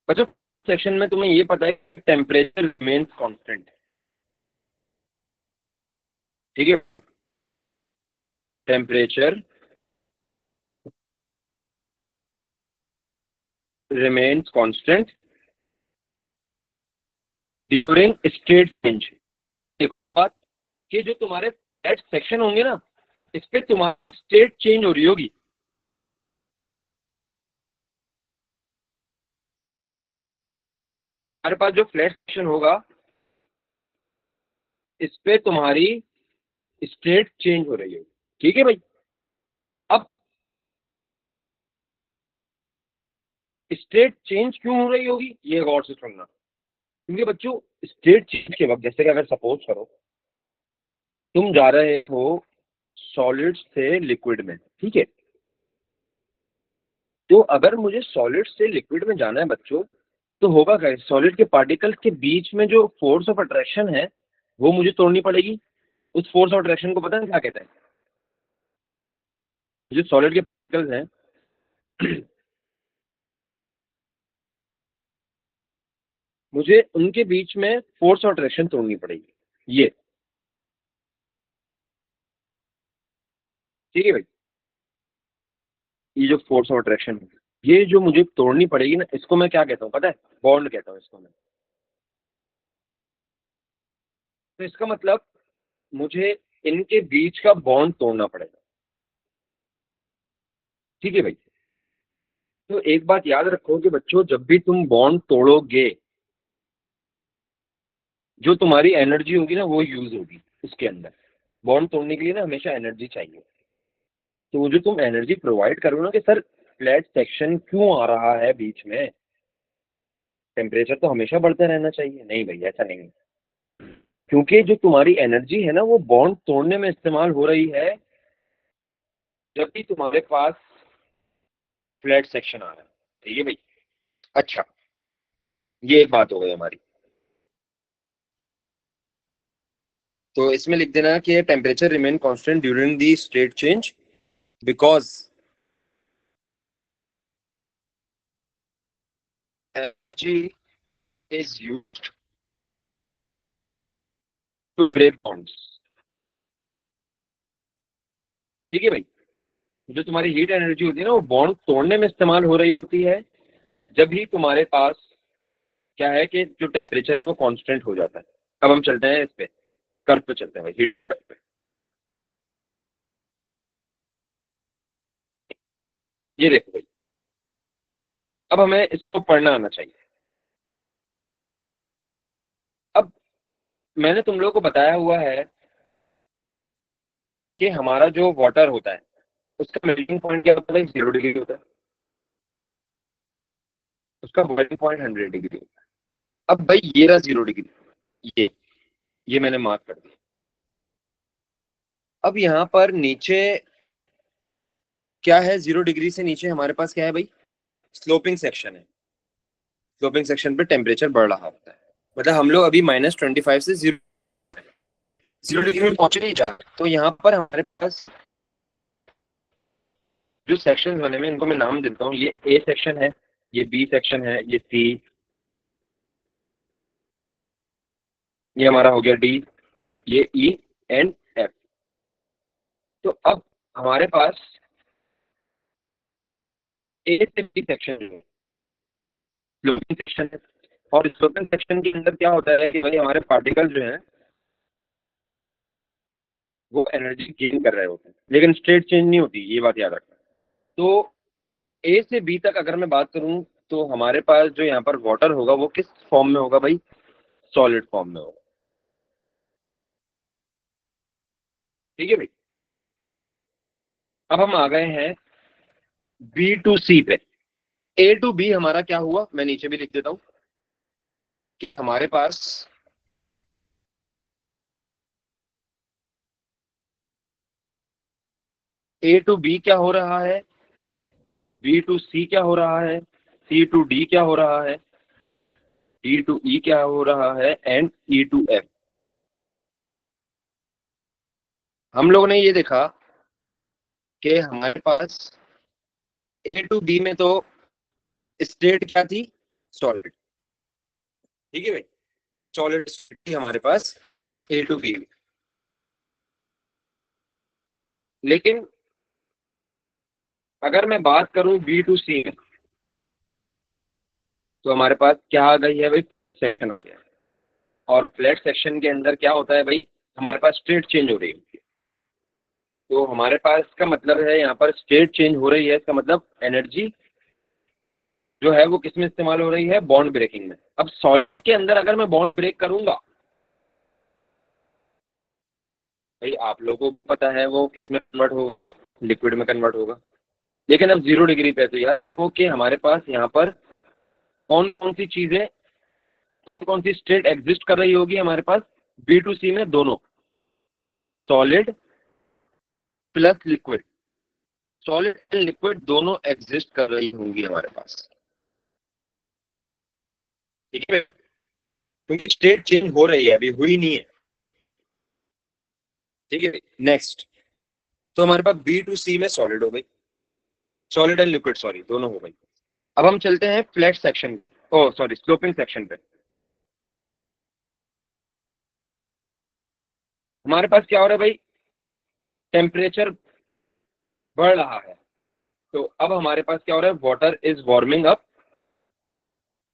बच्चों सेक्शन में तुम्हें ये पता है कि टेम्परेचर रिमेन्स कांस्टेंट। ठीक है, temperature remains constant during state change. एक बात कि जो तुम्हारे फ्लैट सेक्शन होंगे ना, इस पे तुम्हारी स्टेट चेंज हो रही होगी। हमारे पास जो फ्लैट सेक्शन होगा, इस पे तुम्हारी स्टेट चेंज हो रही होगी। ठीक है भाई। अब स्टेट चेंज क्यों हो रही होगी, ये गौर से सुनना। क्योंकि बच्चों स्टेट चेंज के वक्त, जैसे कि अगर सपोज करो तुम जा रहे हो सॉलिड से लिक्विड में, ठीक है, तो अगर मुझे सॉलिड से लिक्विड में जाना है बच्चों, तो होगा क्या, सॉलिड के पार्टिकल्स के बीच में जो फोर्स ऑफ अट्रैक्शन है वो मुझे तोड़नी पड़ेगी। उस फोर्स ऑफ अट्रैक्शन को पता है क्या कहते हैं, जो सॉलिड के पार्टिकल्स हैं मुझे उनके बीच में फोर्स ऑफ अट्रैक्शन तोड़नी पड़ेगी। ये ठीक है भाई, ये जो फोर्स ऑफ अट्रैक्शन है, ये जो मुझे तोड़नी पड़ेगी ना, इसको मैं क्या कहता हूँ पता है, बॉन्ड कहता हूँ इसको मैं। तो इसका मतलब मुझे इनके बीच का बॉन्ड तोड़ना पड़ेगा। ठीक है भाई। तो एक बात याद रखो कि बच्चों जब भी तुम बॉन्ड तोड़ोगे, जो तुम्हारी एनर्जी होगी ना वो यूज होगी उसके अंदर। बॉन्ड तोड़ने के लिए ना हमेशा एनर्जी चाहिए। तो वो जो तुम एनर्जी प्रोवाइड करो ना कि सर फ्लैट सेक्शन क्यों आ रहा है बीच में, टेम्परेचर तो हमेशा बढ़ते रहना चाहिए, नहीं भाई ऐसा नहीं है। क्योंकि जो तुम्हारी एनर्जी है ना वो बॉन्ड तोड़ने में इस्तेमाल हो रही है, जब भी तुम्हारे पास फ्लैट सेक्शन आ रहा है। ठीक है भाई। अच्छा, ये एक बात हो गई हमारी। तो इसमें लिख देना कि temperature remain constant during the state change because energy is used to break bonds. ठीक है भाई, जो तुम्हारी हीट एनर्जी होती है ना वो बॉन्ड तोड़ने में इस्तेमाल हो रही होती है, जब भी तुम्हारे पास क्या है कि जो टेम्परेचर है वो कांस्टेंट हो जाता है। अब हम चलते हैं इस पे, कर्व पे चलते हैं भाई, हीट कर्व पे। ये देखो भाई, अब हमें इसको पढ़ना आना चाहिए। अब मैंने तुम लोगों को बताया हुआ है कि हमारा जो वाटर होता है उसका मेल्टिंग पॉइंट क्या होता है, 0 डिग्री होता है। उसका बॉइलिंग पॉइंट 100 डिग्री होता है। अब भाई ये रहा 0 डिग्री, ये मैंने मार्क कर दिया। अब यहाँ पर नीचे क्या है, 0 डिग्री से नीचे हमारे पास क्या है भाई, स्लोपिंग सेक्शन है। स्लोपिंग सेक्शन पे टेम्परेचर बढ़ रहा होता है, मतलब हम लोग अभी -25 से 0 डिग्री में पहुंचे नहीं जा रहे। तो यहाँ पर हमारे पास जो सेक्शन बने हुए हैं इनको मैं नाम देता हूँ, ये ए सेक्शन है, ये बी सेक्शन है, ये सी, ये हमारा हो गया डी, ये ई एंड एफ। तो अब हमारे पास ए से बी सेक्शन जो है स्लोपिंग सेक्शन है, और स्लोपिंग सेक्शन के अंदर क्या होता है कि भाई हमारे पार्टिकल जो है वो एनर्जी गेन कर रहे होते हैं, लेकिन स्टेट चेंज नहीं होती, ये बात याद रखना। तो ए से बी तक अगर मैं बात करूं तो हमारे पास जो यहाँ पर वाटर होगा वो किस फॉर्म में होगा भाई? सॉलिड फॉर्म में होगा। ठीक है भाई। अब हम आ गए हैं बी टू सी पे। ए टू बी हमारा क्या हुआ, मैं नीचे भी लिख देता हूं कि हमारे पास ए टू बी क्या हो रहा है, बी टू सी क्या हो रहा है, सी टू डी क्या हो रहा है, डी टू ई क्या हो रहा है, एंड ई टू एफ। हम लोगों ने ये देखा कि हमारे पास ए टू बी में तो स्टेट क्या थी? सॉलिड। ठीक है भाई, सॉलिड स्टेट थी हमारे पास ए टू बी में। लेकिन अगर मैं बात करूं बी टू सी में तो हमारे पास क्या आ गई है भाई? सेक्शन हो गया है। और फ्लैट सेक्शन के अंदर क्या होता है भाई? हमारे पास स्टेट चेंज हो रही है। तो हमारे पास का मतलब है यहाँ पर स्टेट चेंज हो रही है, इसका मतलब एनर्जी जो है वो किस में इस्तेमाल हो रही है? बॉन्ड ब्रेकिंग में। अब सॉलिड के अंदर अगर मैं बॉन्ड ब्रेक करूंगा, भाई आप लोगों को पता है वो किस में कन्वर्ट होगा? लिक्विड में कन्वर्ट होगा। लेकिन अब 0 डिग्री पे है, तो यार वो कि हमारे पास यहाँ पर कौन कौन सी चीजें, कौन सी स्टेट एग्जिस्ट कर रही होगी हमारे पास? बी टू सी में दोनों, solid plus liquid, solid and liquid दोनों एग्जिस्ट कर रही होंगी हमारे पास। ठीक है, क्योंकि स्टेट चेंज हो रही है, अभी हुई नहीं है। ठीक है, नेक्स्ट। तो हमारे पास बी टू सी में सॉलिड हो गई, सॉलिड एंड लिक्विड सॉरी दोनों हो गई। अब हम चलते हैं फ्लैट सेक्शन, ओ सॉरी स्लोपिंग सेक्शन पे। हमारे पास क्या हो रहा है भाई? टेम्परेचर बढ़ रहा है। तो अब हमारे पास क्या हो रहा है? Water is warming up.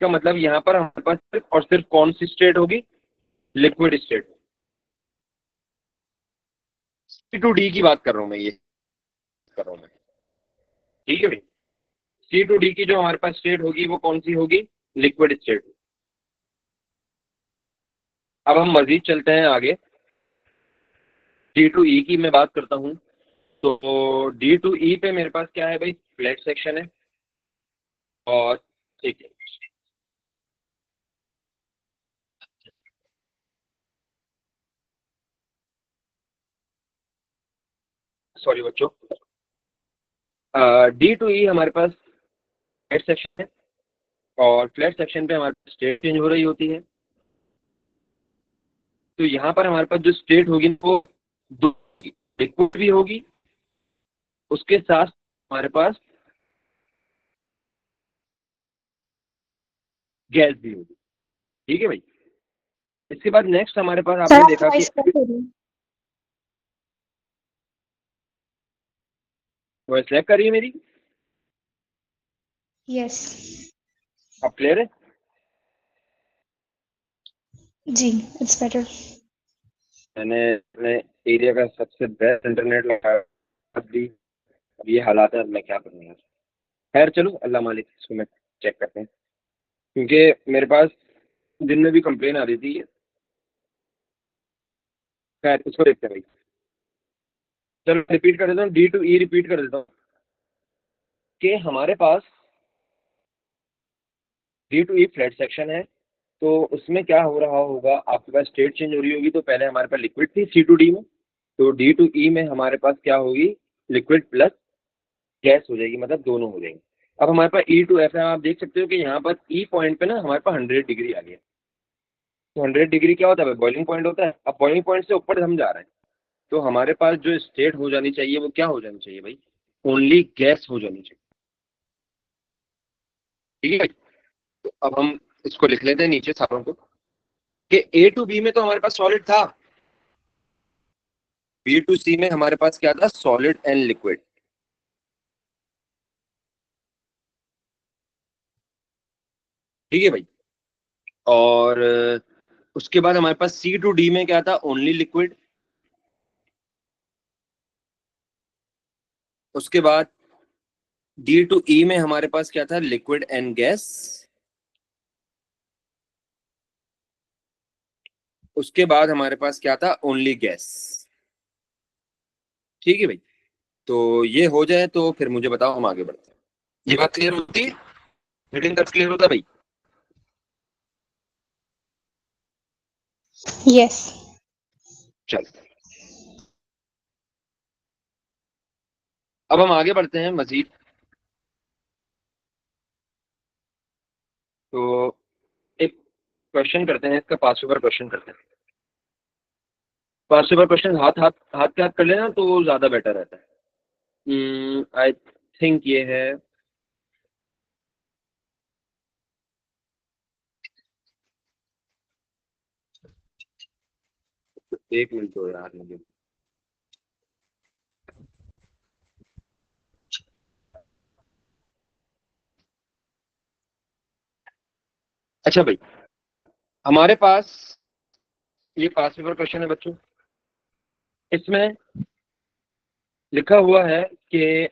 का मतलब यहाँ पर हमारे पास सिर्फ और सिर्फ कौन सी स्टेट होगी? Liquid state. C to D की बात कर रहा हूँ मैं, ये कर रहा हूँ मैं। ठीक है भाई, सी टू डी की जो हमारे पास स्टेट होगी वो कौन सी होगी? Liquid state. अब हम मजीद चलते हैं आगे, डी टू ई की मैं बात करता हूँ। तो डी टू ई पे मेरे पास क्या है भाई? फ्लैट सेक्शन है। और ठीक है, सॉरी बच्चों, डी टू ई हमारे पास फ्लैट सेक्शन है। और फ्लैट सेक्शन पे हमारे पास स्टेट चेंज हो रही होती है। तो यहाँ पर हमारे पास जो स्टेट होगी वो दो, लिक्विड भी होगी, उसके साथ हमारे पास गैस भी होगी। ठीक है भाई। इसके बाद नेक्स्ट हमारे पास सर आपने आपकी देखा कि वॉइस कट हो रही है। वॉइस लैग कर रही है मेरी। यस। अब क्लियर है? जी, इट्स बेटर। मैंने अपने एरिया का सबसे बेस्ट इंटरनेट लगाया, अब भी अब ये हालात है, अब मैं क्या करूँगा। खैर चलो, अल्लाह मालिक, इसको मैं चेक करते हैं, क्योंकि मेरे पास दिन में भी कंप्लेन आ रही थी। खैर इसको देखते हैं भाई। चलो रिपीट कर देता हूँ, डी टू ई रिपीट कर देता हूँ कि हमारे पास D to E flat section है। तो उसमें क्या हो रहा होगा? आपके पास स्टेट चेंज हो रही होगी। तो पहले हमारे पास लिक्विड थी सी टू डी में, तो डी टू ई में हमारे पास क्या होगी? लिक्विड प्लस गैस हो जाएगी, मतलब दोनों हो जाएंगे। अब हमारे पास ई टू एफ है, आप देख सकते हो कि यहाँ पर ई पॉइंट पे ना हमारे पास 100 डिग्री आ गया। तो 100 डिग्री क्या होता है? बॉइलिंग पॉइंट होता है। अब बॉइलिंग पॉइंट से ऊपर हम जा रहे हैं, तो हमारे पास जो स्टेट हो जानी चाहिए वो क्या हो जानी चाहिए भाई? ओनली गैस हो जानी चाहिए। ठीक है भाई। तो अब हम इसको लिख लेते हैं नीचे सारों को, कि ए टू बी में तो हमारे पास सॉलिड था, बी टू सी में हमारे पास क्या था? Solid and liquid. ठीक है भाई। और उसके बाद हमारे पास सी टू डी में क्या था? Only liquid. उसके बाद डी टू ई में हमारे पास क्या था, लिक्विड एंड गैस। उसके बाद हमारे पास क्या था, ओनली गैस। ठीक है भाई, तो ये हो जाए तो फिर मुझे बताओ, हम आगे बढ़ते हैं। ये बात क्लियर होती है, रीडिंग तक क्लियर होता है भाई? यस। चल, अब हम आगे बढ़ते हैं मजीद। तो एक क्वेश्चन करते हैं, इसका पास पेपर क्वेश्चन करते हैं। पास पेपर क्वेश्चन हाथ हाथ हाथ के हाथ कर लेना तो ज्यादा बेटर रहता है। आई थिंक ये है, एक मिनट दो यार मुझे। अच्छा भाई, हमारे पास ये पास पेपर क्वेश्चन है बच्चों। इसमें लिखा हुआ है कि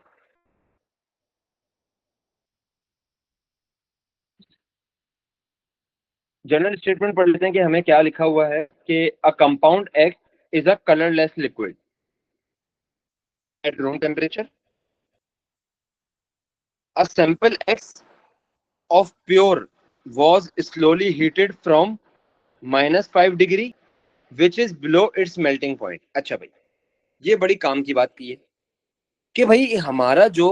जनरल स्टेटमेंट पढ़ लेते हैं कि हमें क्या लिखा हुआ है कि a compound x is a colourless liquid at room temperature. A sample x of pure was slowly heated from -5 degree which is below its melting point। अच्छा भाई, ये बड़ी काम की बात की है कि भाई हमारा जो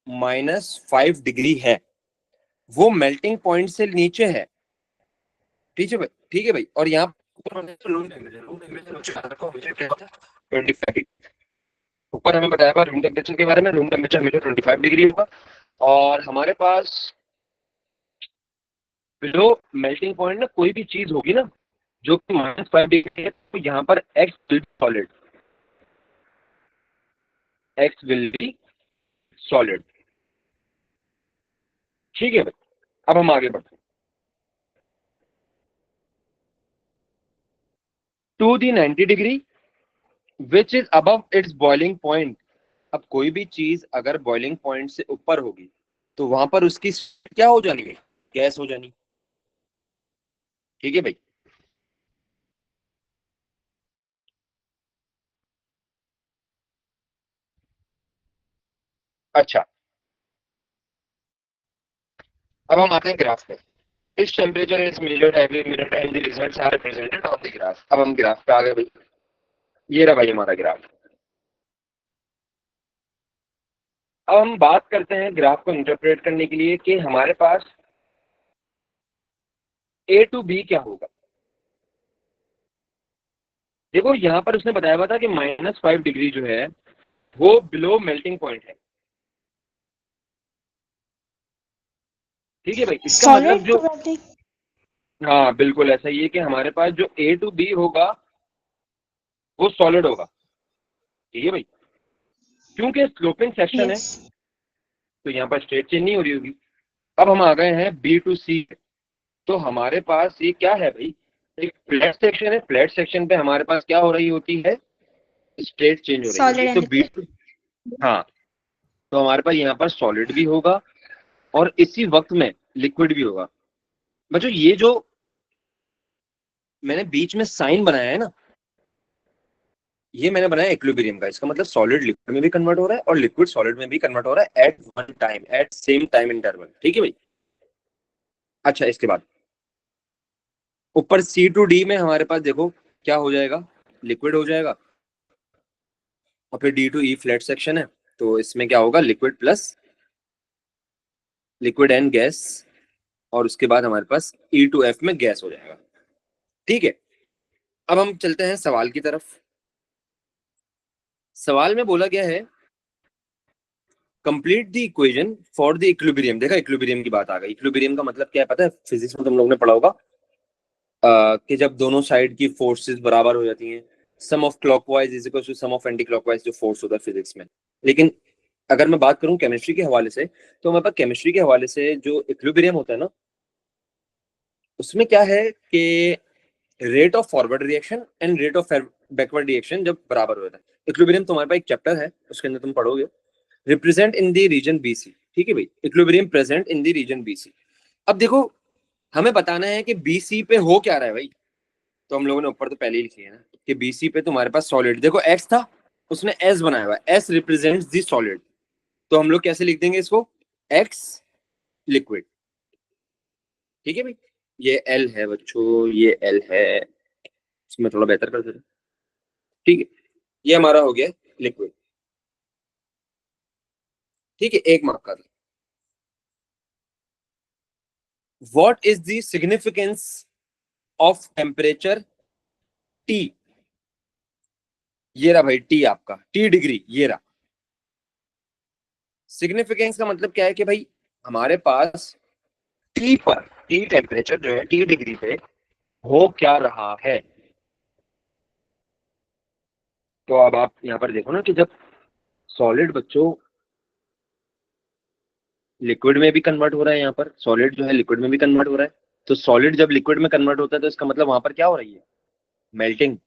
-5 डिग्री है वो मेल्टिंग पॉइंट से नीचे है। ठीक है भाई, ठीक है भाई, और यहाँ रूम टेम्परेचर 25। ऊपर हमें बताया हुआ रूम टेम्परेचर के बारे में, रूम टेम्परेचर हमेशा 25 डिग्री होगा। और हमारे पास बिलो मेल्टिंग पॉइंट ना कोई भी चीज होगी ना जो कि -5 डिग्री है, तो यहाँ पर X will be solid, X will be solid. ठीक है भाई, अब हम आगे बढ़ते हैं to the 90 degree which is above its boiling point. अब कोई भी चीज अगर बॉइलिंग पॉइंट से ऊपर होगी तो वहां पर उसकी क्या हो जानी है, गैस हो जानी। ठीक है भाई। अच्छा, अब हम आते हैं ग्राफ पे। इस temperature is measured every minute and the results are represented on the graph. अब हम ग्राफ पे आ गए भाई, ये रहा भाई हमारा ग्राफ। अब हम बात करते हैं ग्राफ को इंटरप्रेट करने के लिए कि हमारे पास ए टू बी क्या होगा। देखो यहाँ पर उसने बताया हुआ था कि -5 डिग्री जो है वो बिलो मेल्टिंग पॉइंट है। ठीक है भाई, इसका मतलब सॉलिड जो, प्रोबेबिलिटी। हाँ बिल्कुल ऐसा ही है कि हमारे पास जो ए टू बी होगा वो सॉलिड होगा। ठीक है भाई, क्योंकि स्लोपिंग सेक्शन है यस। तो यहाँ पर स्टेट चेंज नहीं हो रही होगी। अब हम आ गए हैं बी टू सी। तो हमारे पास ये क्या है भाई, एक फ्लैट सेक्शन है। फ्लैट सेक्शन पे हमारे पास क्या हो रही होती है, स्टेट चेंज हो रही होती सॉलिड है। एंड तो बी लिक्विड। टू, हाँ, तो हमारे पास यहाँ पर सॉलिड भी होगा और इसी वक्त में लिक्विड भी होगा। बच्चों ये जो मैंने बीच में साइन बनाया है ना, ये मैंने बनाया इक्विलिब्रियम का। इसका मतलब सॉलिड लिक्विड में भी कन्वर्ट हो रहा है और लिक्विड सॉलिड में भी कन्वर्ट हो रहा है at one time, at same time interval. ठीक है भाई। अच्छा, इसके बाद ऊपर सी टू डी में हमारे पास देखो क्या हो जाएगा, लिक्विड हो जाएगा। और फिर D to E flat section है, तो इसमें क्या होगा, liquid plus liquid and gas. और उसके बाद हमारे पास ई टू एफ में गैस हो जाएगा। ठीक है, अब हम चलते हैं सवाल की तरफ। सवाल में बोला गया है complete the equation for the equilibrium. देखा, इक्विलिब्रियम की बात आ गई। इक्विलिब्रियम का मतलब क्या है पता है, फिजिक्स में तुम लोगों ने पढ़ा होगा कि जब दोनों साइड की फोर्सेस बराबर हो जाती हैं, sum of clockwise is equal to sum of anti clockwise, जो फोर्स होता है फिजिक्स में। लेकिन अगर मैं बात करूं केमिस्ट्री के हवाले से, तो हमारे पास केमिस्ट्री के हवाले से जो इक्विलिब्रियम होता है ना, उसमें क्या है कि rate of forward reaction and rate of backward reaction जब बराबर हो जाता है। इक्विलिब्रियम तुम्हारे पास एक चैप्टर है, उसके अंदर तुम पढ़ोगे represent in the region BC, ठीक है भाई, equilibrium present in the region BC. अब देखो हमें बताना है कि बीसी पे हो क्या रहा है भाई, तो हम लोगों ने ऊपर तो पहले ही लिखी है ना कि बीसी पे तुम्हारे पास सॉलिड, देखो एक्स था, उसने एस बनाया हुआ, एस रिप्रेजेंट्स दी सॉलिड, तो हम लोग कैसे लिख देंगे इसको, एक्स लिक्विड, ठीक है भाई, ये एल है बच्चों, ये एल है, इसमें थोड़ा बेहतर कर देते, ठीक है, ये हमारा हो गया लिक्विड, ठीक है, एक मार्क का था। What is the significance of temperature T, ये रहा भाई टी, आपका टी डिग्री ये रहा। सिग्निफिकेंस का मतलब क्या है कि भाई हमारे पास टी पर, टी टेम्परेचर जो है, टी डिग्री पे हो क्या रहा है। तो अब आप यहाँ पर देखो ना कि जब सॉलिड बच्चों लिक्विड में भी कन्वर्ट हो रहा है, यहाँ पर सॉलिड जो है लिक्विड में भी कन्वर्ट हो रहा है, तो सॉलिड जब लिक्विड में कन्वर्ट होता है तो इसका मतलब वहां पर क्या हो रही है, मेल्टिंग,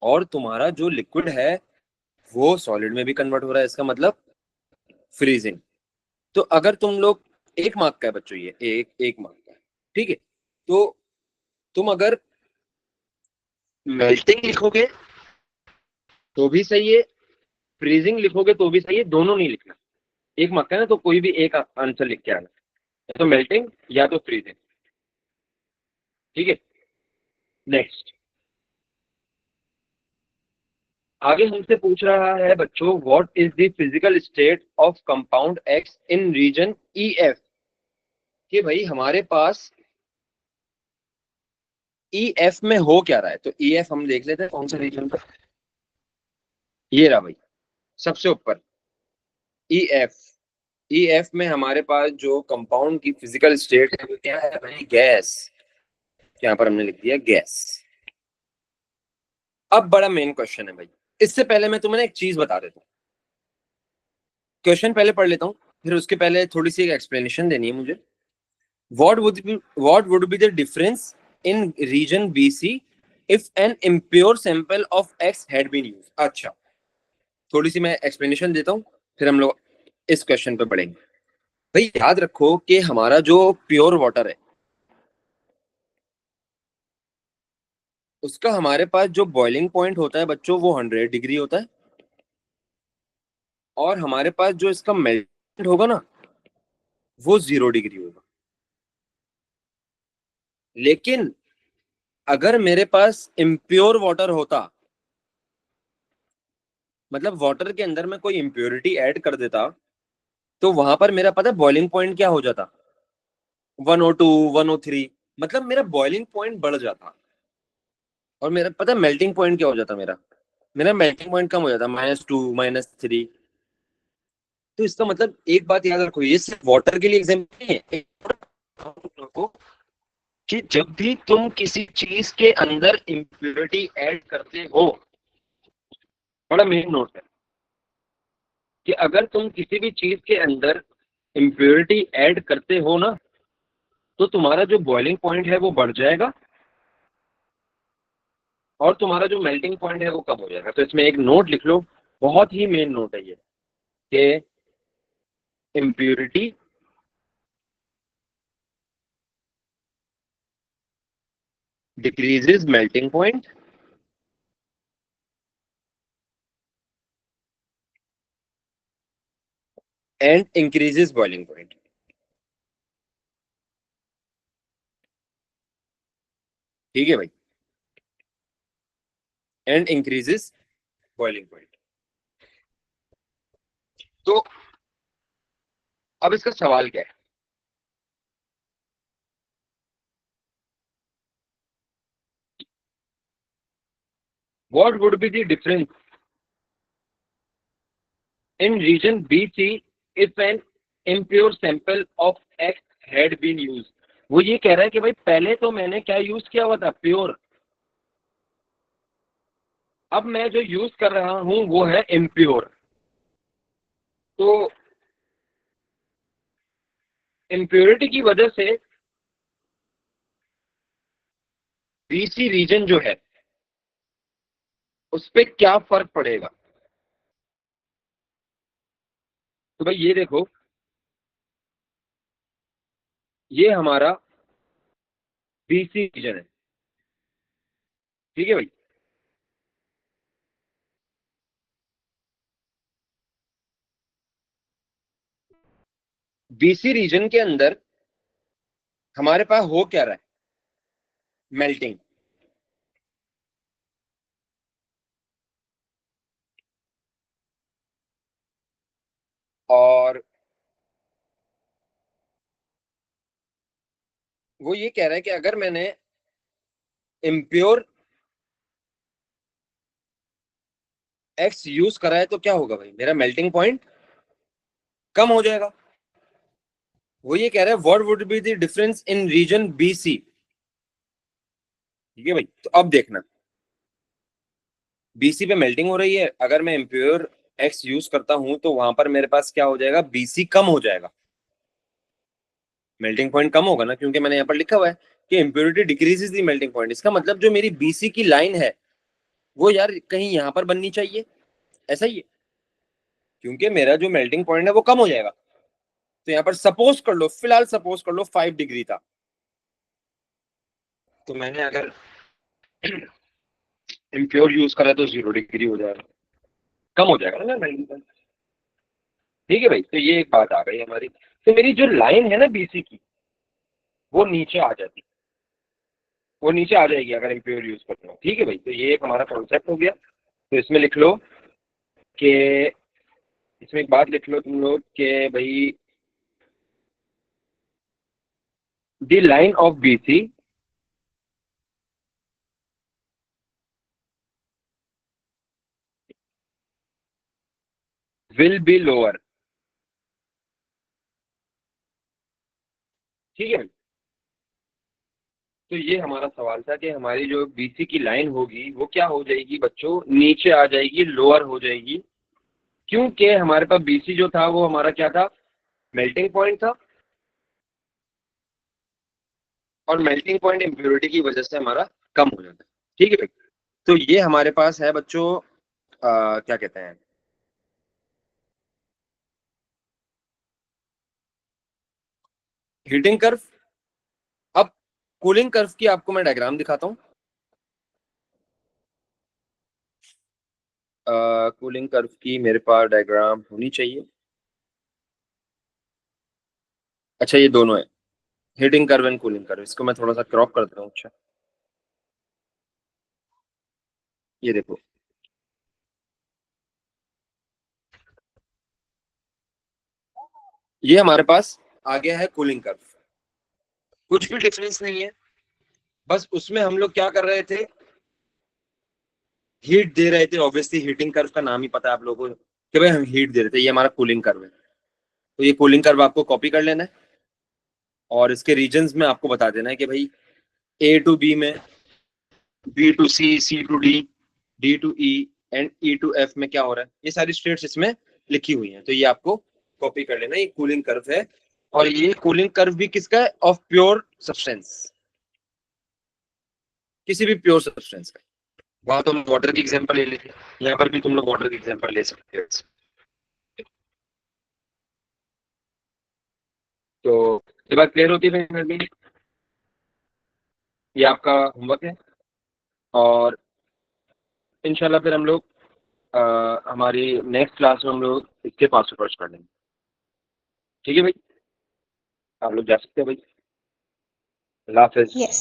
और तुम्हारा जो लिक्विड है वो सॉलिड में भी कन्वर्ट हो रहा है, इसका मतलब फ्रीजिंग। तो अगर तुम लोग, एक मार्क का है बच्चों ये, एक मार्क का है, ठीक है, तो तुम अगर मेल्टिंग लिखोगे तो भी सही है, फ्रीजिंग लिखोगे तो भी सही है, दोनों नहीं लिखना, एक मार्क का है ना, तो कोई भी एक आंसर लिख के आना, या तो मेल्टिंग या तो फ्रीजिंग, ठीक है। नेक्स्ट, आगे हमसे पूछ रहा है बच्चों, what is the physical state of compound X in region E F, कि भाई हमारे पास ई एफ में हो क्या रहा है, तो ई एफ हम देख लेते हैं कौन सा रीजन का, ये रहा भाई सबसे ऊपर ई एफ, ई एफ में हमारे पास जो कंपाउंड की फिजिकल स्टेट है वो क्या है भाई, गैस, यहाँ पर हमने लिख दिया गैस। अब बड़ा मेन क्वेश्चन है भाई, इससे पहले मैं तुम्हें एक चीज बता देता हूँ, क्वेश्चन पहले पढ़ लेता हूँ, फिर उसके पहले थोड़ी सी एक एक्सप्लेनेशन देनी है मुझे। What would be the difference in region BC if an impure sample of X had been used? अच्छा, थोड़ी सी मैं एक्सप्लेनेशन देता हूँ, फिर हम लोग इस क्वेश्चन पे पढ़ेंगे। भाई याद रखो कि हमारा जो प्योर वाटर है उसका हमारे पास जो बॉइलिंग पॉइंट होता है बच्चों वो 100 डिग्री होता है, और हमारे पास जो इसका मेल्ट होगा ना वो 0 डिग्री होगा। लेकिन अगर मेरे पास इम्प्योर वाटर होता, मतलब वाटर के अंदर मैं कोई इम्प्योरिटी ऐड कर देता, तो वहां पर मेरा पता है बॉइलिंग पॉइंट क्या हो जाता, 102 103, मतलब मेरा बॉइलिंग पॉइंट बढ़ जाता, और मेरा पता है मेल्टिंग पॉइंट क्या हो जाता, मेरा मेरा मेल्टिंग पॉइंट कम हो जाता, -2 -3। तो इसका मतलब एक बात याद रखो, ये सिर्फ वाटर के लिए एग्जाम्पल नहीं है, रखो कि जब भी तुम किसी चीज के अंदर इम्प्योरिटी ऐड करते हो, बड़ा मेन नोट है कि अगर तुम किसी भी चीज के अंदर इम्प्योरिटी ऐड करते हो ना, तो तुम्हारा जो बॉइलिंग पॉइंट है वो बढ़ जाएगा, और तुम्हारा जो मेल्टिंग पॉइंट है वो कम हो जाएगा। तो इसमें एक नोट लिख लो, बहुत ही मेन नोट है ये, कि impurity decreases melting point and increases boiling point, ठीक है भाई, एंड इंक्रीजेस बॉइलिंग पॉइंट। तो अब इसका सवाल क्या है, what would be the difference in region B C if an impure sample of X had been use. वो ये कह रहा है कि भाई पहले तो मैंने क्या यूज किया हुआ था, प्योर, अब मैं जो यूज कर रहा हूं वो है इम्प्योर। तो इम्प्योरिटी की वजह से बीसी रीजन जो है उस पर क्या फर्क पड़ेगा, तो भाई ये देखो, ये हमारा बीसी रीजन है, ठीक है भाई। बीसी रीजन के अंदर हमारे पास हो क्या रहा है, मेल्टिंग। और वो ये कह रहा है कि अगर मैंने इम्प्योर एक्स यूज करा है तो क्या होगा भाई, मेरा मेल्टिंग पॉइंट कम हो जाएगा। वो ये कह रहा है what would be the difference in region BC. ठीक है भाई, तो अब देखना, बीसी पे मेल्टिंग हो रही है, अगर मैं इम्प्योर एक्स यूज करता हूं तो वहां पर मेरे पास क्या हो जाएगा, बीसी कम हो जाएगा, मेल्टिंग पॉइंट कम होगा ना, क्योंकि मैंने यहाँ पर लिखा हुआ है कि impurity decreases the melting point. इसका मतलब जो मेरी बीसी की लाइन है वो यार कहीं यहाँ पर बननी चाहिए, ऐसा ही है, क्योंकि मेरा जो मेल्टिंग पॉइंट है वो कम हो जाएगा। तो यहाँ पर सपोज कर लो, फिलहाल सपोज कर लो 5 डिग्री था, तो मैंने अगर इम्प्योर यूज करा तो 0 डिग्री हो जाएगा, कम हो जाएगा ना मेल्टिंग पॉइंट। ठीक है भाई, तो ये एक बात आ गई हमारी। तो मेरी जो लाइन है ना बीसी की, वो नीचे आ जाती, वो नीचे आ जाएगी अगर इम्प्योर यूज करते हो। ठीक है भाई, तो ये एक हमारा कॉन्सेप्ट हो गया। तो इसमें लिख लो कि, इसमें एक बात लिख लो तुम लोग कि भाई the line of BC will be lower. ठीक है, तो ये हमारा सवाल था कि हमारी जो बीसी की लाइन होगी वो क्या हो जाएगी बच्चों, नीचे आ जाएगी, लोअर हो जाएगी, क्योंकि हमारे पास बीसी जो था वो हमारा क्या था, मेल्टिंग पॉइंट था, और मेल्टिंग पॉइंट इम्प्योरिटी की वजह से हमारा कम हो जाता है। ठीक है भाई, तो ये हमारे पास है बच्चों, क्या कहते हैं, हीटिंग कर्व। अब कूलिंग कर्व की आपको मैं डायग्राम दिखाता हूँ। कूलिंग कर्व की मेरे पास डायग्राम होनी चाहिए। अच्छा, ये दोनों है, heating curve and cooling curve. इसको मैं थोड़ा सा क्रॉप कर देता हूँ। अच्छा, ये देखो, ये हमारे पास आ गया है कूलिंग कर्व, कुछ भी डिफरेंस नहीं है, बस उसमें हम लोग क्या कर रहे थे, हीट दे रहे थे। ऑब्वियसली हीटिंग कर्व का नाम ही पता है आप लोगों को कि भाई हम हीट दे रहे थे। ये हमारा कूलिंग कर्व है, तो ये कूलिंग कर्व आपको कॉपी कर लेना है, और इसके रीजंस में आपको बता देना है कि भाई ए टू बी में, B to C, C to D, D to E and E to F में क्या हो रहा है। ये सारी स्टेट्स इसमें लिखी हुई हैं, तो ये आपको कॉपी कर लेना। ये कूलिंग कर्व है, और ये कूलिंग कर्व भी किसका है, ऑफ प्योर सब्सटेंस, किसी भी प्योर सब्सटेंस का। वहां तुम वाटर की एग्जांपल ले लेते, यहाँ पर भी तुम लोग वाटर की एग्जांपल ले सकते हो। तो ये बात क्लियर होती है फिर, ये आपका होमवर्क है, और इंशाल्लाह फिर हम लोग हमारी नेक्स्ट क्लास में हम लोग इसके पास अप्रोच कर लेंगे। ठीक है भाई, आप लोग जा सकते हैं भाई, अल्लाह हाफिज। Yes.